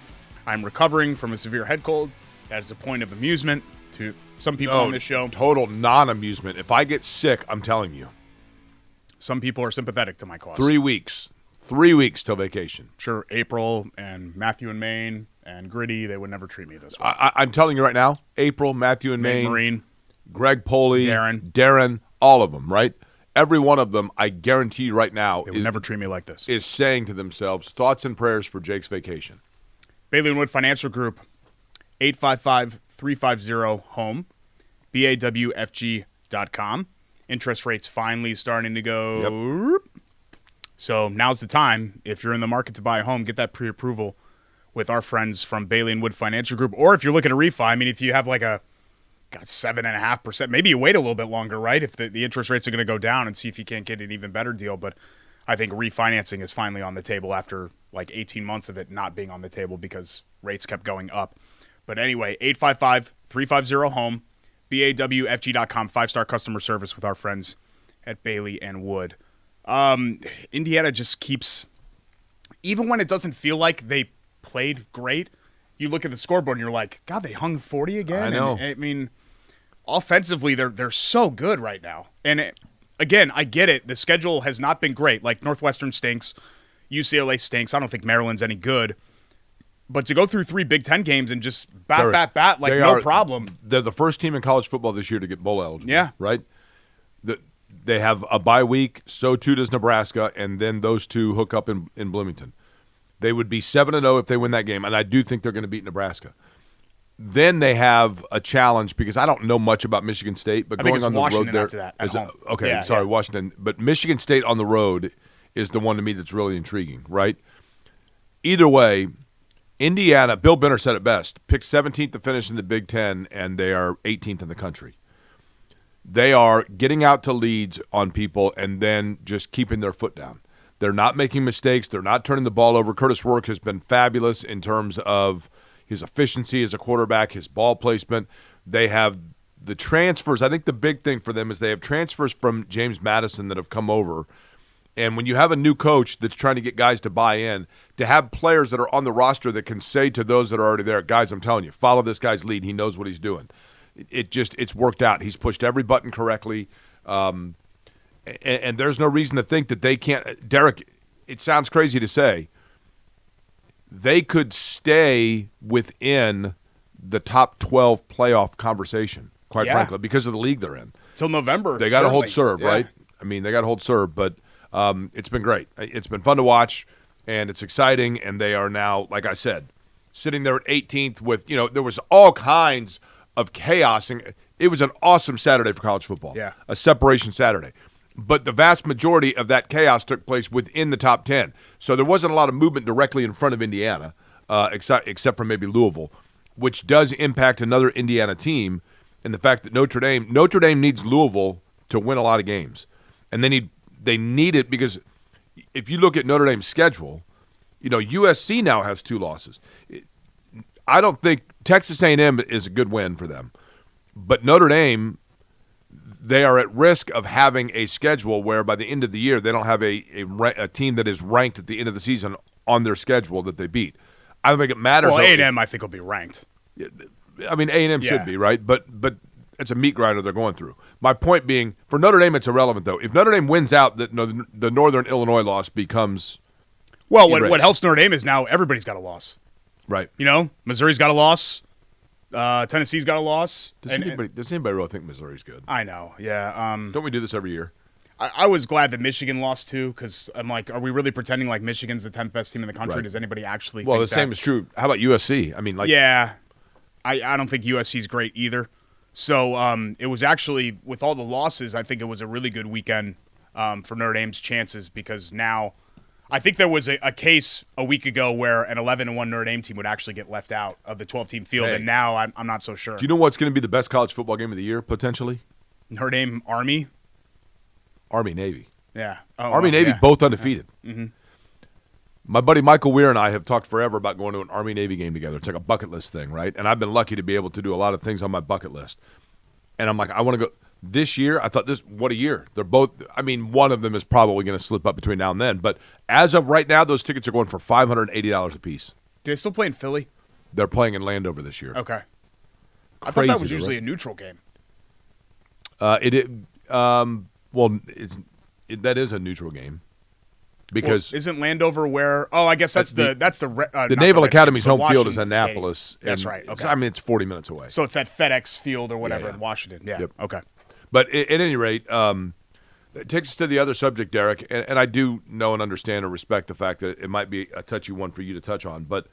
I'm recovering from a severe head cold. That is a point of amusement to some people on this show. Total non-amusement. If I get sick, I'm telling you. Some people are sympathetic to my cause. 3 weeks. 3 weeks till vacation. Sure, April and Matthew and Maine and Gritty, they would never treat me this way. I'm telling you right now, April, Matthew and Maine, Marine, Greg Poley, Darren, all of them, right? Every one of them, I guarantee you right now, they would never treat me like this. Is saying to themselves, thoughts and prayers for Jake's vacation. Bailey & Wood Financial Group, 855-350-HOME, BAWFG.com. Interest rates finally starting to go. Yep. So now's the time. If you're in the market to buy a home, get that pre-approval with our friends from Bailey & Wood Financial Group. Or if you're looking to refi, I mean, if you have like a 7.5%, maybe you wait a little bit longer, right? If the interest rates are going to go down and see if you can't get an even better deal. But I think refinancing is finally on the table after like 18 months of it not being on the table because rates kept going up. But anyway, 855-350-HOME, BAWFG.com, 5-star customer service with our friends at Bailey & Wood. Indiana just keeps, even when it doesn't feel like they played great, you look at the scoreboard and you're like, God, they hung 40 again? I know. And, I mean, offensively, they're so good right now. And again, I get it. The schedule has not been great. Like, Northwestern stinks. UCLA stinks. I don't think Maryland's any good. But to go through 3 Big Ten games and just bat, like no problem. They're the first team in college football this year to get bowl eligible. Yeah. Right? They have a bye week, so too does Nebraska, and then those two hook up in Bloomington. They would be 7-0 if they win that game, and I do think they're going to beat Nebraska. Then they have a challenge because I don't know much about Michigan State, but going on the road there. After that, at home. Okay, sorry, Washington. But Michigan State on the road is the one to me that's really intriguing, right? Either way, Indiana, Bill Benner said it best, picked 17th to finish in the Big Ten, and they are 18th in the country. They are getting out to leads on people and then just keeping their foot down. They're not making mistakes. They're not turning the ball over. Curtis Rourke has been fabulous in terms of his efficiency as a quarterback, his ball placement. They have the transfers. I think the big thing for them is they have transfers from James Madison that have come over. And when you have a new coach that's trying to get guys to buy in, to have players that are on the roster that can say to those that are already there, guys, I'm telling you, follow this guy's lead. He knows what he's doing. It's worked out. He's pushed every button correctly. And there's no reason to think that they can't. Derek, it sounds crazy to say, they could stay within the top 12 playoff conversation, quite frankly, because of the league they're in. Till November. They got to hold serve, right? I mean, they got to hold serve, but it's been great. It's been fun to watch, and it's exciting, and they are now, like I said, sitting there at 18th with, there was all kinds of chaos, and it was an awesome Saturday for college football. Yeah. A separation Saturday. But the vast majority of that chaos took place within the top 10. So there wasn't a lot of movement directly in front of Indiana, except for maybe Louisville, which does impact another Indiana team in the fact that Notre Dame needs Louisville to win a lot of games. And they need it because if you look at Notre Dame's schedule, USC now has 2 losses. I don't think Texas A&M is a good win for them. But Notre Dame, they are at risk of having a schedule where by the end of the year they don't have a team that is ranked at the end of the season on their schedule that they beat. I don't think it matters. Well, A&M I think will be ranked. I mean, A&M should be, right? But it's a meat grinder they're going through. My point being, for Notre Dame, it's irrelevant, though. If Notre Dame wins out, the Northern Illinois loss becomes what helps Notre Dame is now everybody's got a loss. Right. Missouri's got a loss. Tennessee's got a loss. Does anybody really think Missouri's good? I know, yeah. Don't we do this every year? I was glad that Michigan lost, too, because I'm like, are we really pretending like Michigan's the 10th best team in the country? Right. Does anybody actually think the same is true. How about USC? I mean, Yeah. I don't think USC's great either. So it was actually, with all the losses, I think it was a really good weekend for Notre Dame's chances because now I think there was a case a week ago where an 11-1 Notre Dame team would actually get left out of the 12-team field, and now I'm not so sure. Do you know what's going to be the best college football game of the year, potentially? Notre Dame, Army? Army-Navy. Yeah. Army-Navy, both undefeated. Yeah. Mm-hmm. My buddy Michael Weir and I have talked forever about going to an Army-Navy game together. It's like a bucket list thing, right? And I've been lucky to be able to do a lot of things on my bucket list. And I'm like, I want to go. This year, I thought what a year. They're both, I mean, one of them is probably going to slip up between now and then. But as of right now, those tickets are going for $580 a piece. Do they still play in Philly? They're playing in Landover this year. Okay. I thought Crazy, that was usually right? a neutral game. That is a neutral game. Because isn't Landover where? Oh, I guess that's the Naval Academy's home field is Washington Annapolis. Stadium. That's right. Okay. I mean, it's 40 minutes away. So it's that FedEx Field or whatever Yeah. in Washington. Yeah. Yep. Okay. But at any rate, it takes us to the other subject, Derek, and I do know and understand and respect the fact that it might be a touchy one for you to touch on. But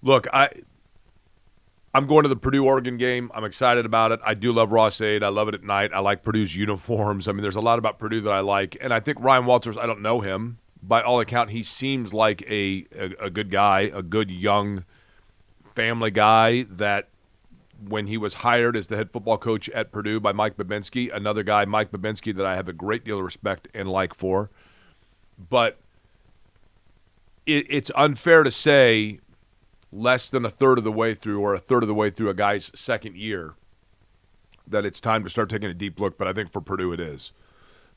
look, I'm going to the Purdue-Oregon game. I'm excited about it. I do love Ross-Ade. I love it at night. I like Purdue's uniforms. I mean, there's a lot about Purdue that I like. And I think Ryan Walters, I don't know him. By all account, he seems like a good guy, a good young family guy that when he was hired as the head football coach at Purdue by Mike Babinski, another guy, Mike Babinski, that I have a great deal of respect and like for. But it's unfair to say less than a third of the way through or a third of the way through a guy's second year that it's time to start taking a deep look. But I think for Purdue it is.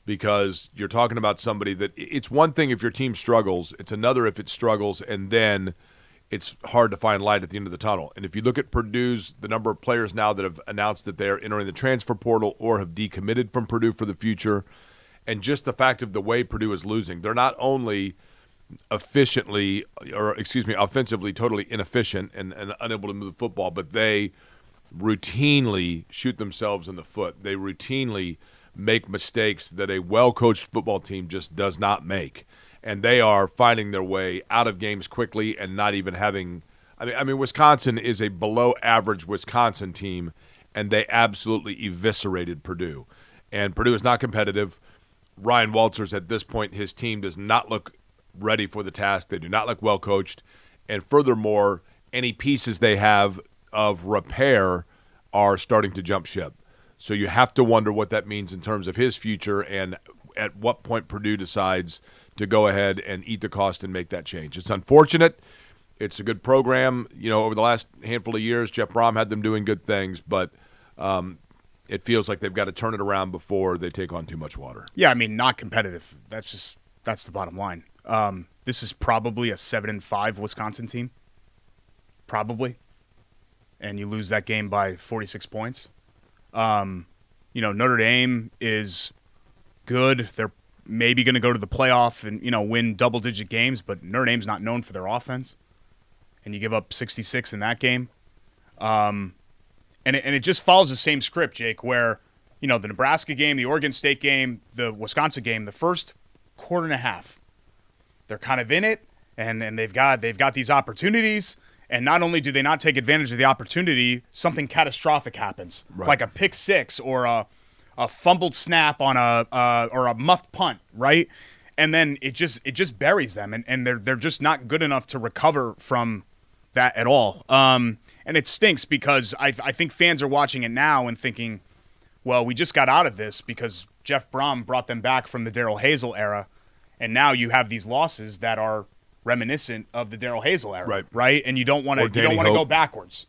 Because you're talking about somebody that it's one thing if your team struggles. It's another if it struggles and then it's hard to find light at the end of the tunnel. And if you look at Purdue's, the number of players now that have announced that they're entering the transfer portal or have decommitted from Purdue for the future, and just the fact of the way Purdue is losing, they're not only offensively totally inefficient and unable to move the football, but they routinely shoot themselves in the foot. They routinely make mistakes that a well-coached football team just does not make. And they are finding their way out of games quickly and not even having – I mean, Wisconsin is a below-average Wisconsin team, and they absolutely eviscerated Purdue. And Purdue is not competitive. Ryan Walters, at this point, his team does not look ready for the task. They do not look well-coached. And furthermore, any pieces they have of repair are starting to jump ship. So you have to wonder what that means in terms of his future and at what point Purdue decides – to go ahead and eat the cost and make that change. It's unfortunate. It's a good program. You know, over the last handful of years, Jeff Brom had them doing good things, but it feels like they've got to turn it around before they take on too much water. Yeah, I mean, not competitive. That's the bottom line. This is probably a 7-5 Wisconsin team. Probably. And you lose that game by 46 points. Notre Dame is good. They're maybe going to go to the playoff and, win double-digit games, but Notre Dame's not known for their offense. And you give up 66 in that game. And it just follows the same script, Jake, where, the Nebraska game, the Oregon State game, the Wisconsin game, the first quarter and a half, they're kind of in it, and they've got these opportunities, and not only do they not take advantage of the opportunity, something catastrophic happens, right. Like a pick six or a fumbled snap on or a muffed punt, right? And then it just buries them, and they're just not good enough to recover from that at all. And it stinks because I think fans are watching it now and thinking, well, we just got out of this because Jeff Brom brought them back from the Darrell Hazel era, and now you have these losses that are reminiscent of the Darrell Hazel era, right? And you don't want to go backwards.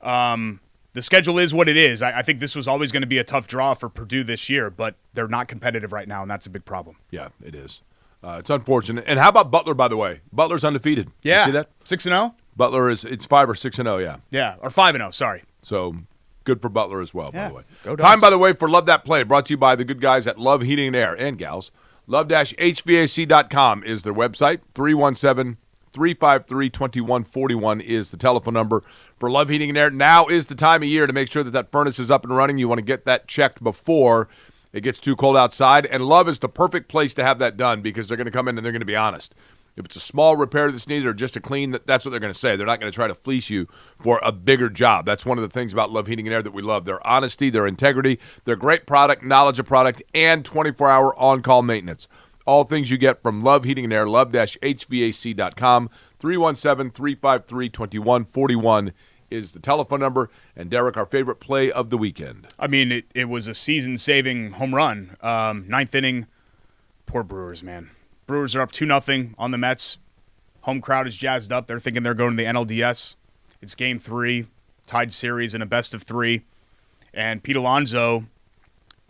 The schedule is what it is. I think this was always going to be a tough draw for Purdue this year, but they're not competitive right now, and that's a big problem. Yeah, it is. It's unfortunate. And how about Butler, by the way? Butler's undefeated. Yeah. You see that? 6-0? Butler it's 5 or 6-0, yeah. Yeah, or 5-0, sorry. So good for Butler as well, by the way. Go Dogs. Time, by the way, for Love That Play, brought to you by the good guys at Love Heating and Air and gals. Love-HVAC.com is their website. 317-353-2141 is the telephone number for Love Heating and Air. Now is the time of year to make sure that furnace is up and running. You want to get that checked before it gets too cold outside. And Love is the perfect place to have that done because they're going to come in and they're going to be honest. If it's a small repair that's needed or just a clean, that's what they're going to say. They're not going to try to fleece you for a bigger job. That's one of the things about Love Heating and Air that we love. Their honesty, their integrity, their great product, knowledge of product, and 24-hour on-call maintenance. All things you get from Love Heating and Air, love-hvac.com. 317-353-2141 is the telephone number. And Derek, our favorite play of the weekend. I mean, it was a season-saving home run. Ninth inning, poor Brewers, man. Brewers are up 2-0 on the Mets. Home crowd is jazzed up. They're thinking they're going to the NLDS. It's game 3, tied series in a best of 3. and Pete Alonso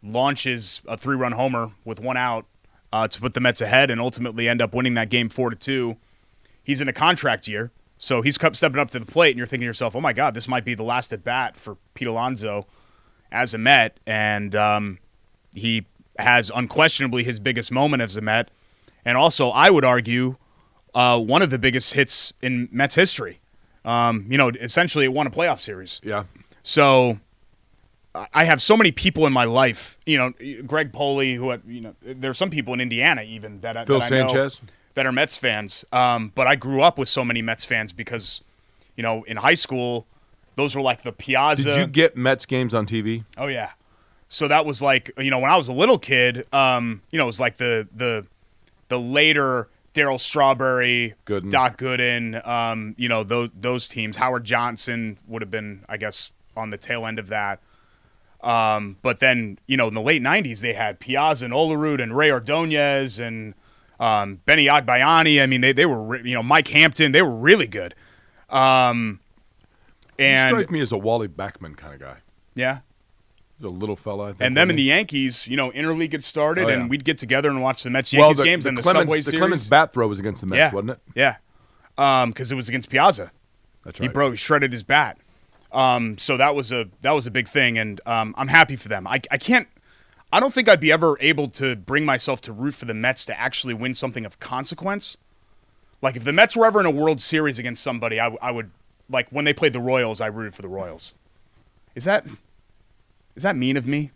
launches a 3-run homer with 1 out to put the Mets ahead and ultimately end up winning that game 4-2. He's in a contract year, so he's stepping up to the plate, and you're thinking to yourself, oh, my God, this might be the last at-bat for Pete Alonso as a Met, and he has unquestionably his biggest moment as a Met, and also, I would argue, one of the biggest hits in Mets history. Essentially, it won a playoff series. Yeah. So I have so many people in my life, Greg Poley, who, there are some people in Indiana even that I know that are Mets fans. But I grew up with so many Mets fans because, in high school, those were like the Piazza. Did you get Mets games on TV? Oh, yeah. So that was like, when I was a little kid, it was like the later Darryl Strawberry, Gooden. Doc Gooden, those teams. Howard Johnson would have been, I guess, on the tail end of that. But then, in the late 90s, they had Piazza and Olerud and Ray Ordonez and Benny Agbayani. I mean, they were, Mike Hampton. They were really good. And you strike me as a Wally Backman kind of guy. Yeah. The little fella, I think. And them and the Yankees, interleague had started, and we'd get together and watch the Mets-Yankees games and the Clemens, Subway the Series. Clemens bat throw was against the Mets, wasn't it? Yeah. Because it was against Piazza. That's right. He shredded his bat. So that was a big thing, and I'm happy for them. I don't think I'd be ever able to bring myself to root for the Mets to actually win something of consequence. Like, if the Mets were ever in a World Series against somebody, I would, like, when they played the Royals, I rooted for the Royals. Is that mean of me?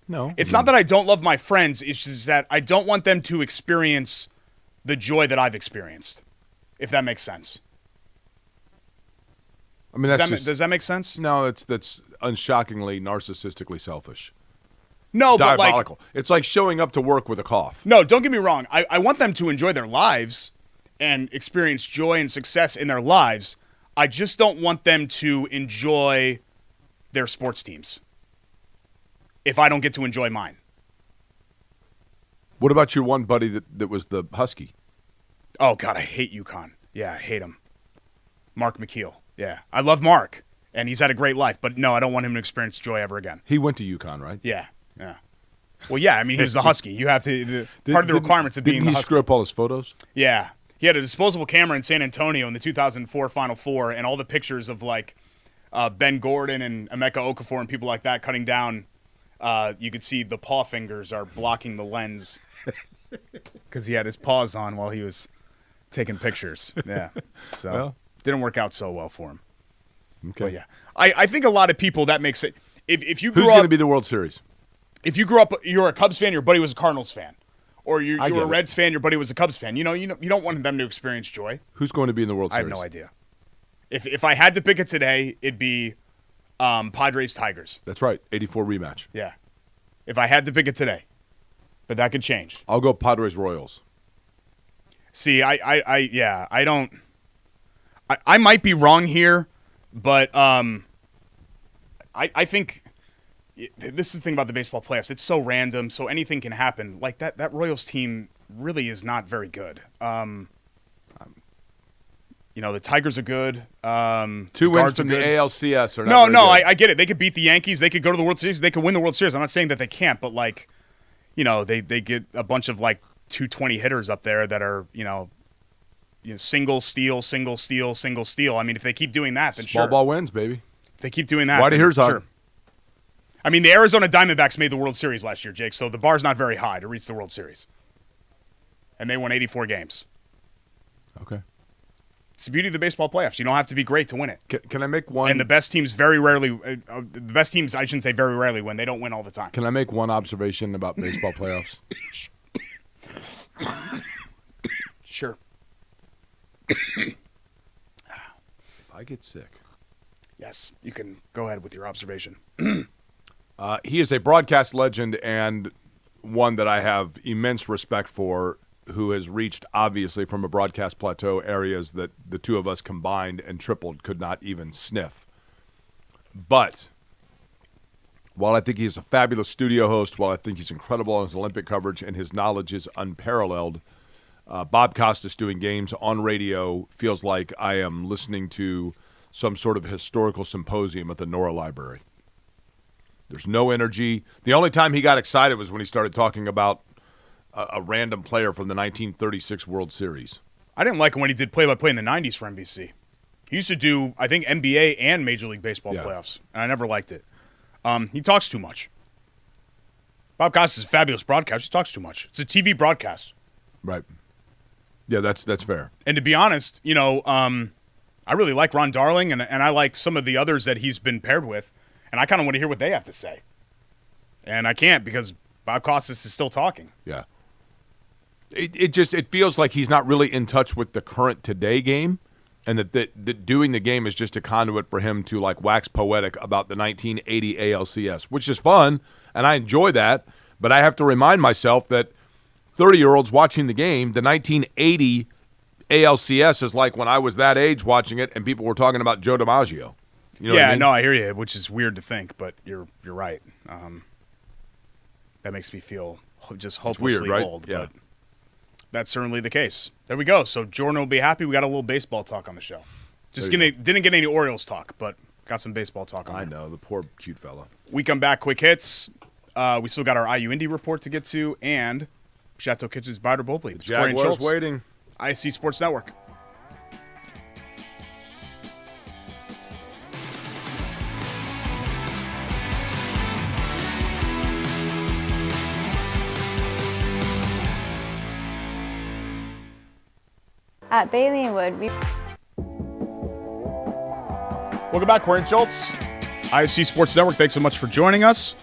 No. It's not that I don't love my friends. It's just that I don't want them to experience the joy that I've experienced, if that makes sense. I mean, does that make sense? No, that's unshockingly narcissistically selfish. No, Diabolical. But it's like showing up to work with a cough. No, don't get me wrong. I want them to enjoy their lives and experience joy and success in their lives. I just don't want them to enjoy their sports teams if I don't get to enjoy mine. What about your one buddy that was the Husky? Oh, God, I hate UConn. Yeah, I hate him. Mark McKeel. Yeah, I love Mark, and he's had a great life. But, no, I don't want him to experience joy ever again. He went to UConn, right? Yeah. Well, yeah, I mean, he was the Husky. You have to part of the requirements of being the Husky. Didn't he screw up all his photos? Yeah. He had a disposable camera in San Antonio in the 2004 Final Four, and all the pictures of, like, Ben Gordon and Emeka Okafor and people like that cutting down, you could see the paw fingers are blocking the lens because he had his paws on while he was taking pictures. Yeah. So didn't work out so well for him. Okay. But yeah. I think a lot of people, that makes it. If you grew Who's up, going to be the World Series? If you grew up, you're a Cubs fan, your buddy was a Cardinals fan. Or you're a it. Reds fan, your buddy was a Cubs fan. You don't want them to experience joy. Who's going to be in the World Series? I have no idea. If I had to pick it today, it'd be Padres Tigers. That's right, 84 rematch. Yeah. If I had to pick it today. But that could change. I'll go Padres Royals. See, I don't. I might be wrong here, but I think this is the thing about the baseball playoffs. It's so random, so anything can happen. Like that Royals team really is not very good. The Tigers are good. 2 wins from the ALCS are not No, very good. I get it. They could beat the Yankees. They could go to the World Series. They could win the World Series. I'm not saying that they can't, but they get a bunch of like 220 hitters up there that are single steal, single steal, single steal. I mean, if they keep doing that, then Small sure. ball wins, baby. If they keep doing that, Whitey then Herzog. sure. I mean, the Arizona Diamondbacks made the World Series last year, Jake, so the bar's not very high to reach the World Series. And they won 84 games. Okay. It's the beauty of the baseball playoffs. You don't have to be great to win it. Can I make one? And the best teams very rarely the best teams, I shouldn't say very rarely win. They don't win all the time. Can I make one observation about baseball playoffs? Sure. If I get sick. Yes, you can go ahead with your observation. He is a broadcast legend and one that I have immense respect for, who has reached, obviously, from a broadcast plateau areas that the two of us combined and tripled could not even sniff. But while I think he's a fabulous studio host, while I think he's incredible on his Olympic coverage and his knowledge is unparalleled, Bob Costas doing games on radio feels like I am listening to some sort of historical symposium at the Nora Library. There's no energy. The only time he got excited was when he started talking about a random player from the 1936 World Series. I didn't like him when he did play-by-play in the 90s for NBC. He used to do, I think, NBA and Major League Baseball playoffs, and I never liked it. He talks too much. Bob Costas is a fabulous broadcaster. He talks too much. It's a TV broadcast. Right. Yeah, that's fair. And to be honest, I really like Ron Darling, and I like some of the others that he's been paired with, and I kind of want to hear what they have to say. And I can't because Bob Costas is still talking. Yeah. It feels like he's not really in touch with the current today game, and that doing the game is just a conduit for him to like wax poetic about the 1980 ALCS, which is fun, and I enjoy that. But I have to remind myself that 30-year-olds watching the game, the 1980 ALCS is like when I was that age watching it, and people were talking about Joe DiMaggio. You know what I mean? No, I hear you, which is weird to think, but you're right. That makes me feel just hopelessly weird, right? old. Yeah. But that's certainly the case. There we go. So Jordan will be happy. We got a little baseball talk on the show. Didn't get any Orioles talk, but got some baseball talk on I there. know, the poor cute fella. We come back, quick hits. We still got our IU Indy report to get to, and Chateau Kitchen's Biter Bobley. The Jaguars waiting. ISC Sports Network. At Bailey and Wood, Welcome back, Corey and Schultz. ISC Sports Network, thanks so much for joining us.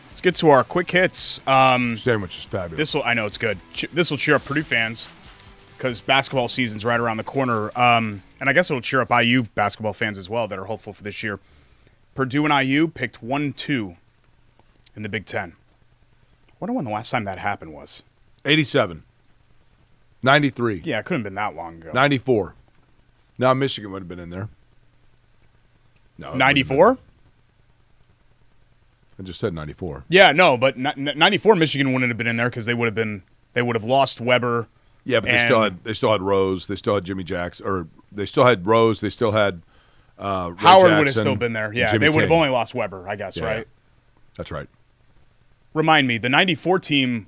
Let's get to our quick hits. Sandwich is fabulous. I know it's good. This will cheer up Purdue fans because basketball season's right around the corner. And I guess it'll cheer up IU basketball fans as well that are hopeful for this year. Purdue and IU picked 1-2 in the Big Ten. I wonder when the last time that happened was. 87. 93. Yeah, it couldn't have been that long ago. 94. Now Michigan would have been in there. No, 94? I just said 94. Yeah, no, but 94 Michigan wouldn't have been in there because they would have lost Weber. Yeah, but they still had Rose, they still had Jimmy Jackson, or they still had Rose, they still had Ray Howard Jackson, would have still been there. Yeah, Jimmy they would have King. only lost Weber, I guess, Yeah, right? That's right. Remind me, the 94 team,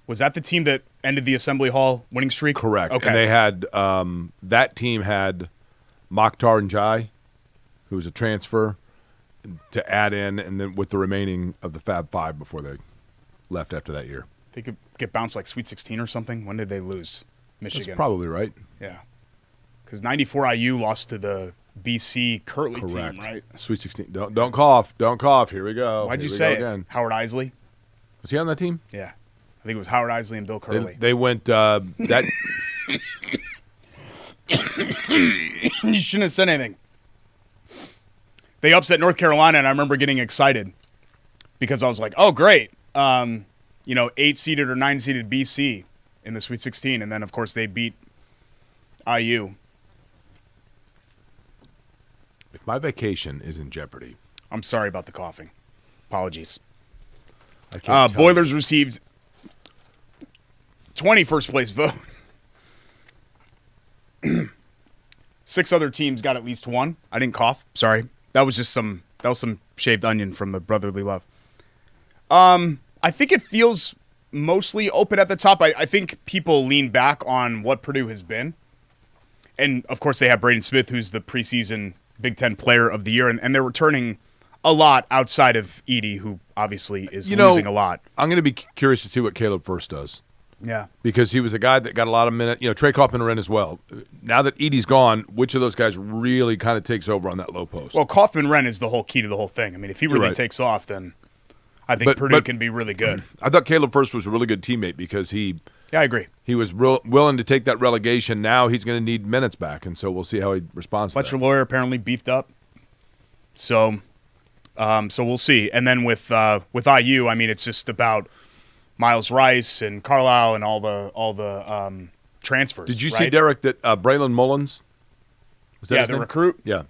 was that the team that ended the Assembly Hall winning streak? Correct. Okay. And they had that team had Mokhtar Njai, who was a transfer, to add in, and then with the remaining of the Fab Five before they left after that year. They could get bounced like Sweet 16 or something. When did they lose? Michigan. That's probably right. Yeah. Because 94 IU lost to the BC Kirtley Correct. team, right? Sweet 16. Don't cough. Don't cough. Here we go. Why'd Here you we say go it? again. Howard Isley? Was he on that team? Yeah. I think it was Howard Isley and Bill Curley. They went that. You shouldn't have said anything. They upset North Carolina, and I remember getting excited because I was like, oh, great. 8-seeded or 9-seeded BC in the Sweet 16. And then, of course, they beat IU. If my vacation is in jeopardy, I'm sorry about the coughing. Apologies. I can't tell Boilers received 20 first-place votes. 6 other teams got at least one. I didn't cough. Sorry. That was some shaved onion from the brotherly love. I think it feels mostly open at the top. I think people lean back on what Purdue has been. And, of course, they have Braden Smith, who's the preseason Big Ten Player of the Year, and they're returning a lot outside of Edey, who obviously is losing a lot. I'm going to be curious to see what Caleb First does. Yeah. Because he was a guy that got a lot of minutes. Trey Kaufman-Renn as well. Now that Edey's gone, which of those guys really kind of takes over on that low post? Well, Kaufman-Renn is the whole key to the whole thing. I mean, if he really takes off, then I think Purdue can be really good. I thought Caleb First was a really good teammate because he I agree. He was willing to take that relegation. Now he's going to need minutes back, and so we'll see how he responds Fletcher to that. Lawyer apparently beefed up. So we'll see. And then with IU, I mean, it's just about Miles Rice and Carlisle and all the transfers. Did you right? see, Derek, that Braylon Mullins? Was that his name? recruit? Yeah.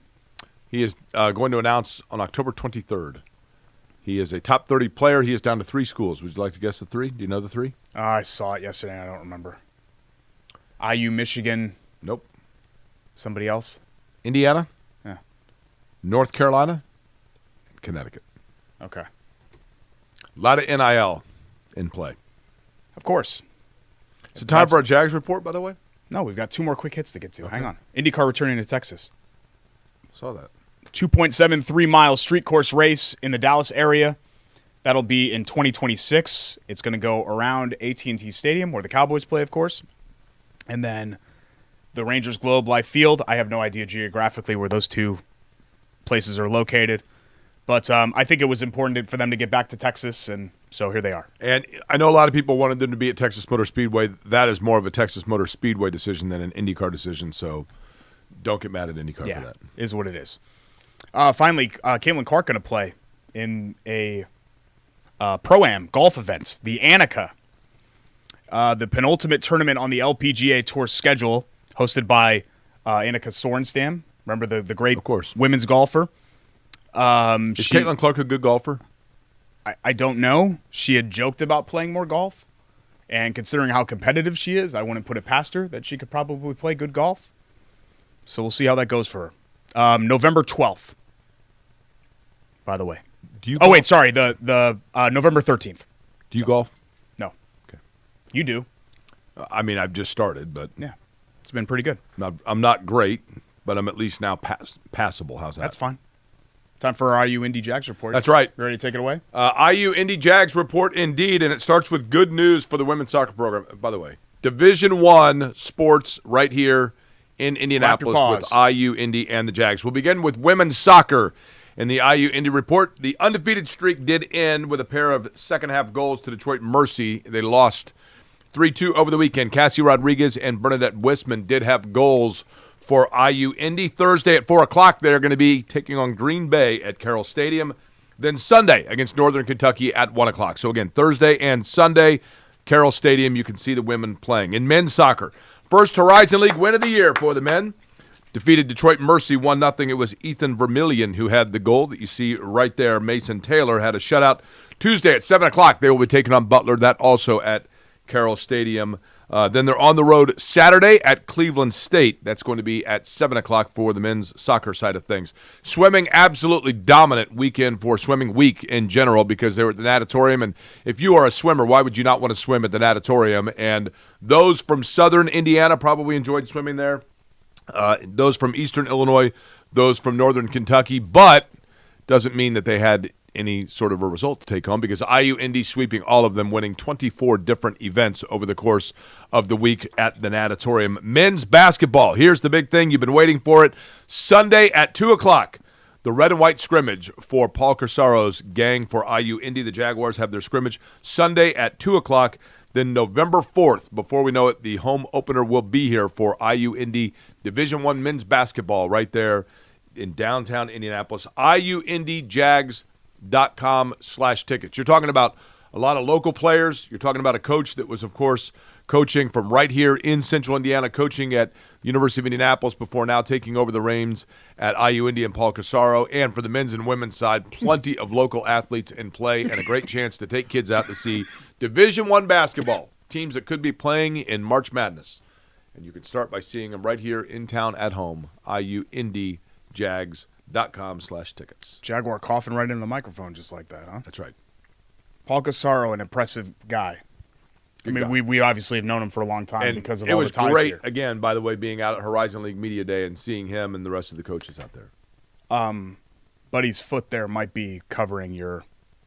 He is going to announce on October 23rd. He is a top 30 player. He is down to 3 schools. Would you like to guess the 3? Do you know the 3? I saw it yesterday. I don't remember. IU, Michigan. Nope. Somebody else? Indiana, Yeah. North Carolina, and Connecticut. Okay. A lot of NIL in play. Of course. Is it time for our Jags report, by the way? No, we've got 2 more quick hits to get to. Hang on. IndyCar returning to Texas. Saw that. 2.73-mile street course race in the Dallas area. That'll be in 2026. It's going to go around AT&T Stadium, where the Cowboys play, of course. And then the Rangers Globe Life Field. I have no idea geographically where those two places are located. But I think it was important for them to get back to Texas, and so here they are. And I know a lot of people wanted them to be at Texas Motor Speedway. That is more of a Texas Motor Speedway decision than an IndyCar decision, so don't get mad at IndyCar for that. Is what it is. Finally, Caitlin Clark going to play in a Pro-Am golf event, the Annika. The penultimate tournament on the LPGA Tour schedule, hosted by Annika Sorenstam. Remember the great women's golfer? Is Caitlin Clark a good golfer? I don't know. She had joked about playing more golf, and considering how competitive she is, I wouldn't put it past her that she could probably play good golf. So we'll see how that goes for her. November 12th, by the way. Wait, sorry, the November 13th. Do you golf? No. Okay. You do. I mean, I've just started, but yeah, it's been pretty good. I'm not great, but I'm at least now passable. How's that? That's fine. Time for our IU Indy Jags report. That's right. You ready to take it away? IU Indy Jags report indeed, and it starts with good news for the women's soccer program. By the way, Division I sports right here in Indianapolis with IU Indy and the Jags. We'll begin with women's soccer. In the IU Indy report, the undefeated streak did end with a pair of second-half goals to Detroit Mercy. They lost 3-2 over the weekend. Cassie Rodriguez and Bernadette Wisman did have goals for IU Indy. Thursday at 4 o'clock, they're going to be taking on Green Bay at Carroll Stadium. Then Sunday against Northern Kentucky at 1 o'clock. So again, Thursday and Sunday, Carroll Stadium, you can see the women playing. In men's soccer, first Horizon League win of the year for the men. Defeated Detroit Mercy 1-0. It was Ethan Vermillion who had the goal that you see right there. Mason Taylor had a shutout. Tuesday at 7 o'clock, they will be taking on Butler. That also at Carroll Stadium. Then they're on the road Saturday at Cleveland State. That's going to be at 7 o'clock for the men's soccer side of things. Swimming, absolutely dominant weekend for swimming week in general because they were at the natatorium. And if you are a swimmer, why would you not want to swim at the natatorium? And those from southern Indiana probably enjoyed swimming there. Those from eastern Illinois, those from northern Kentucky, but doesn't mean that they had any sort of a result to take home because IU Indy sweeping all of them, winning 24 different events over the course of the week at the natatorium. Men's basketball, here's the big thing. You've been waiting for it. Sunday at 2 o'clock, the red and white scrimmage for Paul Corsaro's gang for IU Indy. The Jaguars have their scrimmage Sunday at 2 o'clock. Then November 4th, before we know it, the home opener will be here for IU Indy Division I men's basketball right there in downtown Indianapolis. IUindyJags.com/tickets. You're talking about a lot of local players. You're talking about a coach that was, of course, coaching from right here in central Indiana, coaching at the University of Indianapolis before now taking over the reins at IU Indy and Paul Corsaro. And for the men's and women's side, plenty of local athletes in play and a great chance to take kids out to see Division I basketball, teams that could be playing in March Madness. And you can start by seeing them right here in town at home, IUindyJags.com/tickets. Jaguar coughing right into the microphone just like that, huh? That's right. Paul Corsaro, an impressive guy. I mean, we obviously have known him for a long time because of all the ties here. It was great, again, by the way, being out at Horizon League Media Day and seeing him and the rest of the coaches out there. Buddy's foot there might be covering your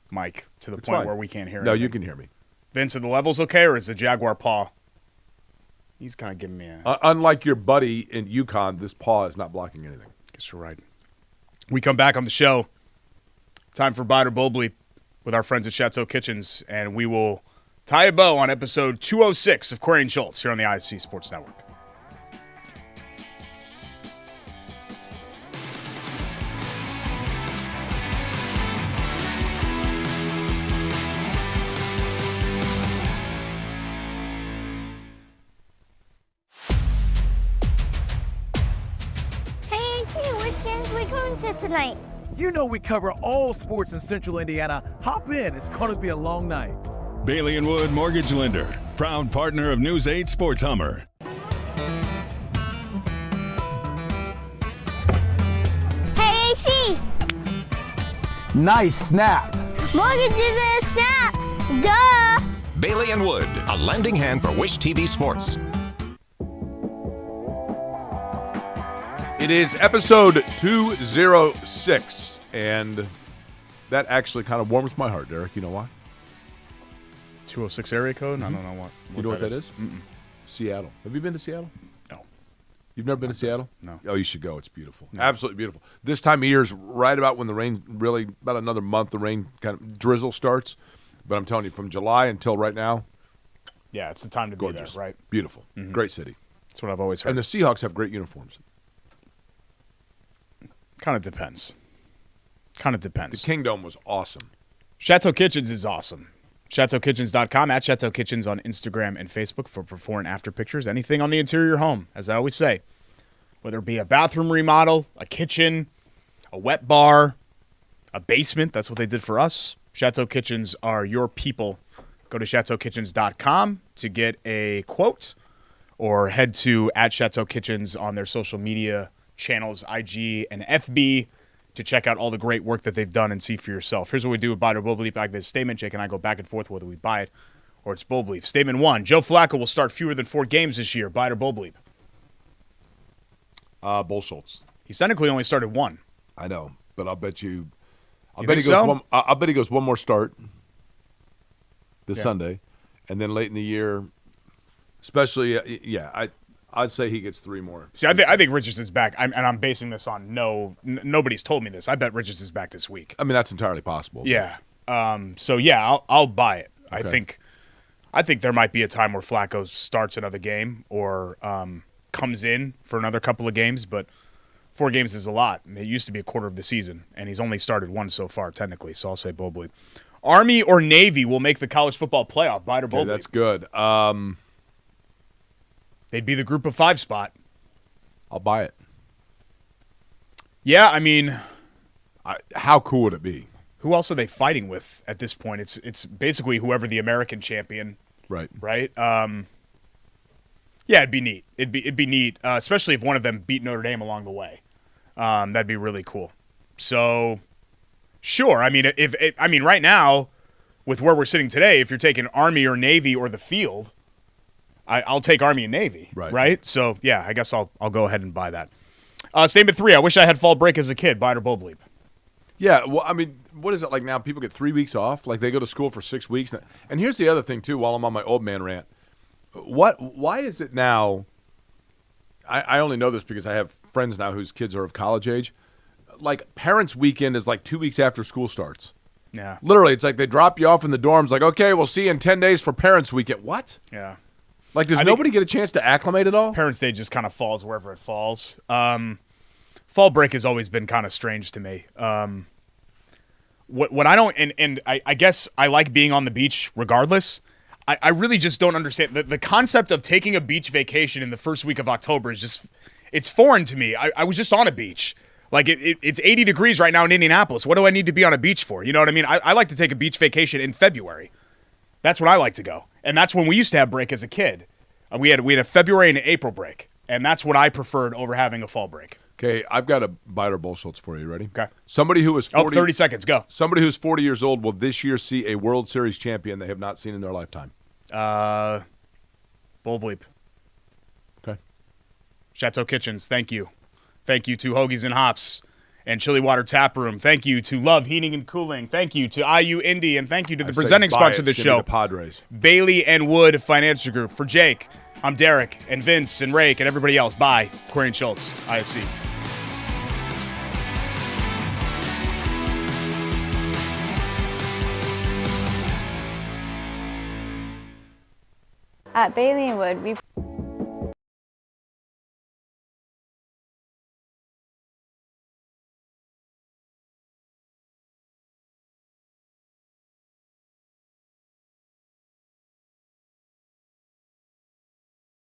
mic to the point where we can't hear it. No, you can hear me. Vince, are the levels okay, or is the Jaguar paw? He's kind of giving me a... Unlike your buddy in UConn, this paw is not blocking anything. Guess you're right. We come back on the show. Time for Bite or Bobley with our friends at Chateau Kitchens, and we will tie a bow on episode 206 of Corey and Schultz here on the ISC Sports Network. Tonight. You know we cover all sports in Central Indiana. Hop in, it's going to be a long night. Bailey & Wood Mortgage Lender, proud partner of News 8 Sports Hummer. Hey, AC! Nice snap. Mortgages and snap. Duh. Bailey and Wood, a lending hand for Wish TV Sports. It is episode 206, and that actually kind of warms my heart, Derek. You know why? 206 area code? I don't know what You know what that is? Mm-mm. Seattle. Have you been to Seattle? No. You've never been to Seattle? No. Oh, you should go. It's beautiful. No. Absolutely beautiful. This time of year is right about when the rain really, about another month, the rain kind of drizzle starts. But I'm telling you, from July until right now, Yeah, it's the time to gorgeous. be there, right? Beautiful. Mm-hmm. Great city. That's what I've always heard. And the Seahawks have great uniforms. Kind of depends. The Kingdom was awesome. Chateau Kitchens is awesome. ChateauKitchens.com, at Chateau Kitchens on Instagram and Facebook for before and after pictures. Anything on the interior home, as I always say. Whether it be a bathroom remodel, a kitchen, a wet bar, a basement. That's what they did for us. Chateau Kitchens are your people. Go to ChateauKitchens.com to get a quote or head to at Chateau Kitchens on their social media channels, IG and FB, to check out all the great work that they've done and see for yourself. Here's what we do with Buy It or Bull Bleep. Like this statement, Jake and I go back and forth whether we buy it or it's Bull Bleep. Statement 1, Joe Flacco will start fewer than 4 games this year. Buy it or Bull Bleep. Bull Schultz. He's technically only started 1. I know, but I'll bet you. I'll You bet he think goes. so? I'll bet he goes one more start this Yeah. Sunday, and then late in the year, especially. I'd say he gets 3 more. See, I think Richardson's back, and I'm basing this on nobody's told me this. I bet Richardson's back this week. I mean, that's entirely possible. Yeah. So yeah, I'll buy it. Okay. I think there might be a time where Flacco starts another game or comes in for another couple of games, but 4 games is a lot. It used to be a quarter of the season, and he's only started 1 so far technically. So I'll say Bull Bleep. Army or Navy will make the college football playoff. Buy it or Bull Okay, Bleep. that's good. They'd be the group of 5 spot. I'll buy it. Yeah, I mean, How cool would it be? who else are they fighting with at this point? It's basically whoever the American champion. Right. Right? Yeah, it'd be neat. It'd be neat, especially if one of them beat Notre Dame along the way. That'd be really cool. So, sure. I mean, right now, with where we're sitting today, if you're taking Army or Navy or the field, I'll take Army and Navy. Right. So, yeah, I guess I'll go ahead and buy that. Statement 3. I wish I had fall break as a kid. Buy it or Bull Bleep. Yeah. Well, I mean, what is it like now? People get 3 weeks off. Like they go to school for 6 weeks. And here's the other thing too. While I'm on my old man rant. Why is it now? I only know this because I have friends now whose kids are of college age. Like parents' weekend is like 2 weeks after school starts. Yeah. Literally, it's like they drop you off in the dorms. Like, okay, we'll see you in 10 days for parents' weekend. What? Yeah. Like, does I think nobody get a chance to acclimate at all? Parents' Day just kind of falls wherever it falls. Fall break has always been kind of strange to me. What I don't, and I guess I like being on the beach regardless. I really just don't understand. The concept of taking a beach vacation in the first week of October is just, it's foreign to me. I was just on a beach. Like, it's 80 degrees right now in Indianapolis. What do I need to be on a beach for? You know what I mean? I like to take a beach vacation in February. That's when I like to go. And that's when we used to have break as a kid. We had a February and an April break. And that's what I preferred over having a fall break. Okay, I've got a bite or Bull Schultz for you. Ready? Okay. Somebody who is 40, 30 seconds, go. Somebody who's 40 years old will this year see a World Series champion they have not seen in their lifetime. Bull Bleep. Okay. Chateau Kitchens, thank you. Thank you to Hoagies and Hops and Chili Water Tap Room. Thank you to Love Heating and Cooling. Thank you to IU Indy, and thank you to the presenting sponsor of the show, the Padres. Bailey and Wood Financial Group. For Jake, I'm Derek and Vince and Rake and everybody else. Bye. Corey and Schultz, ISC. At Bailey and Wood, we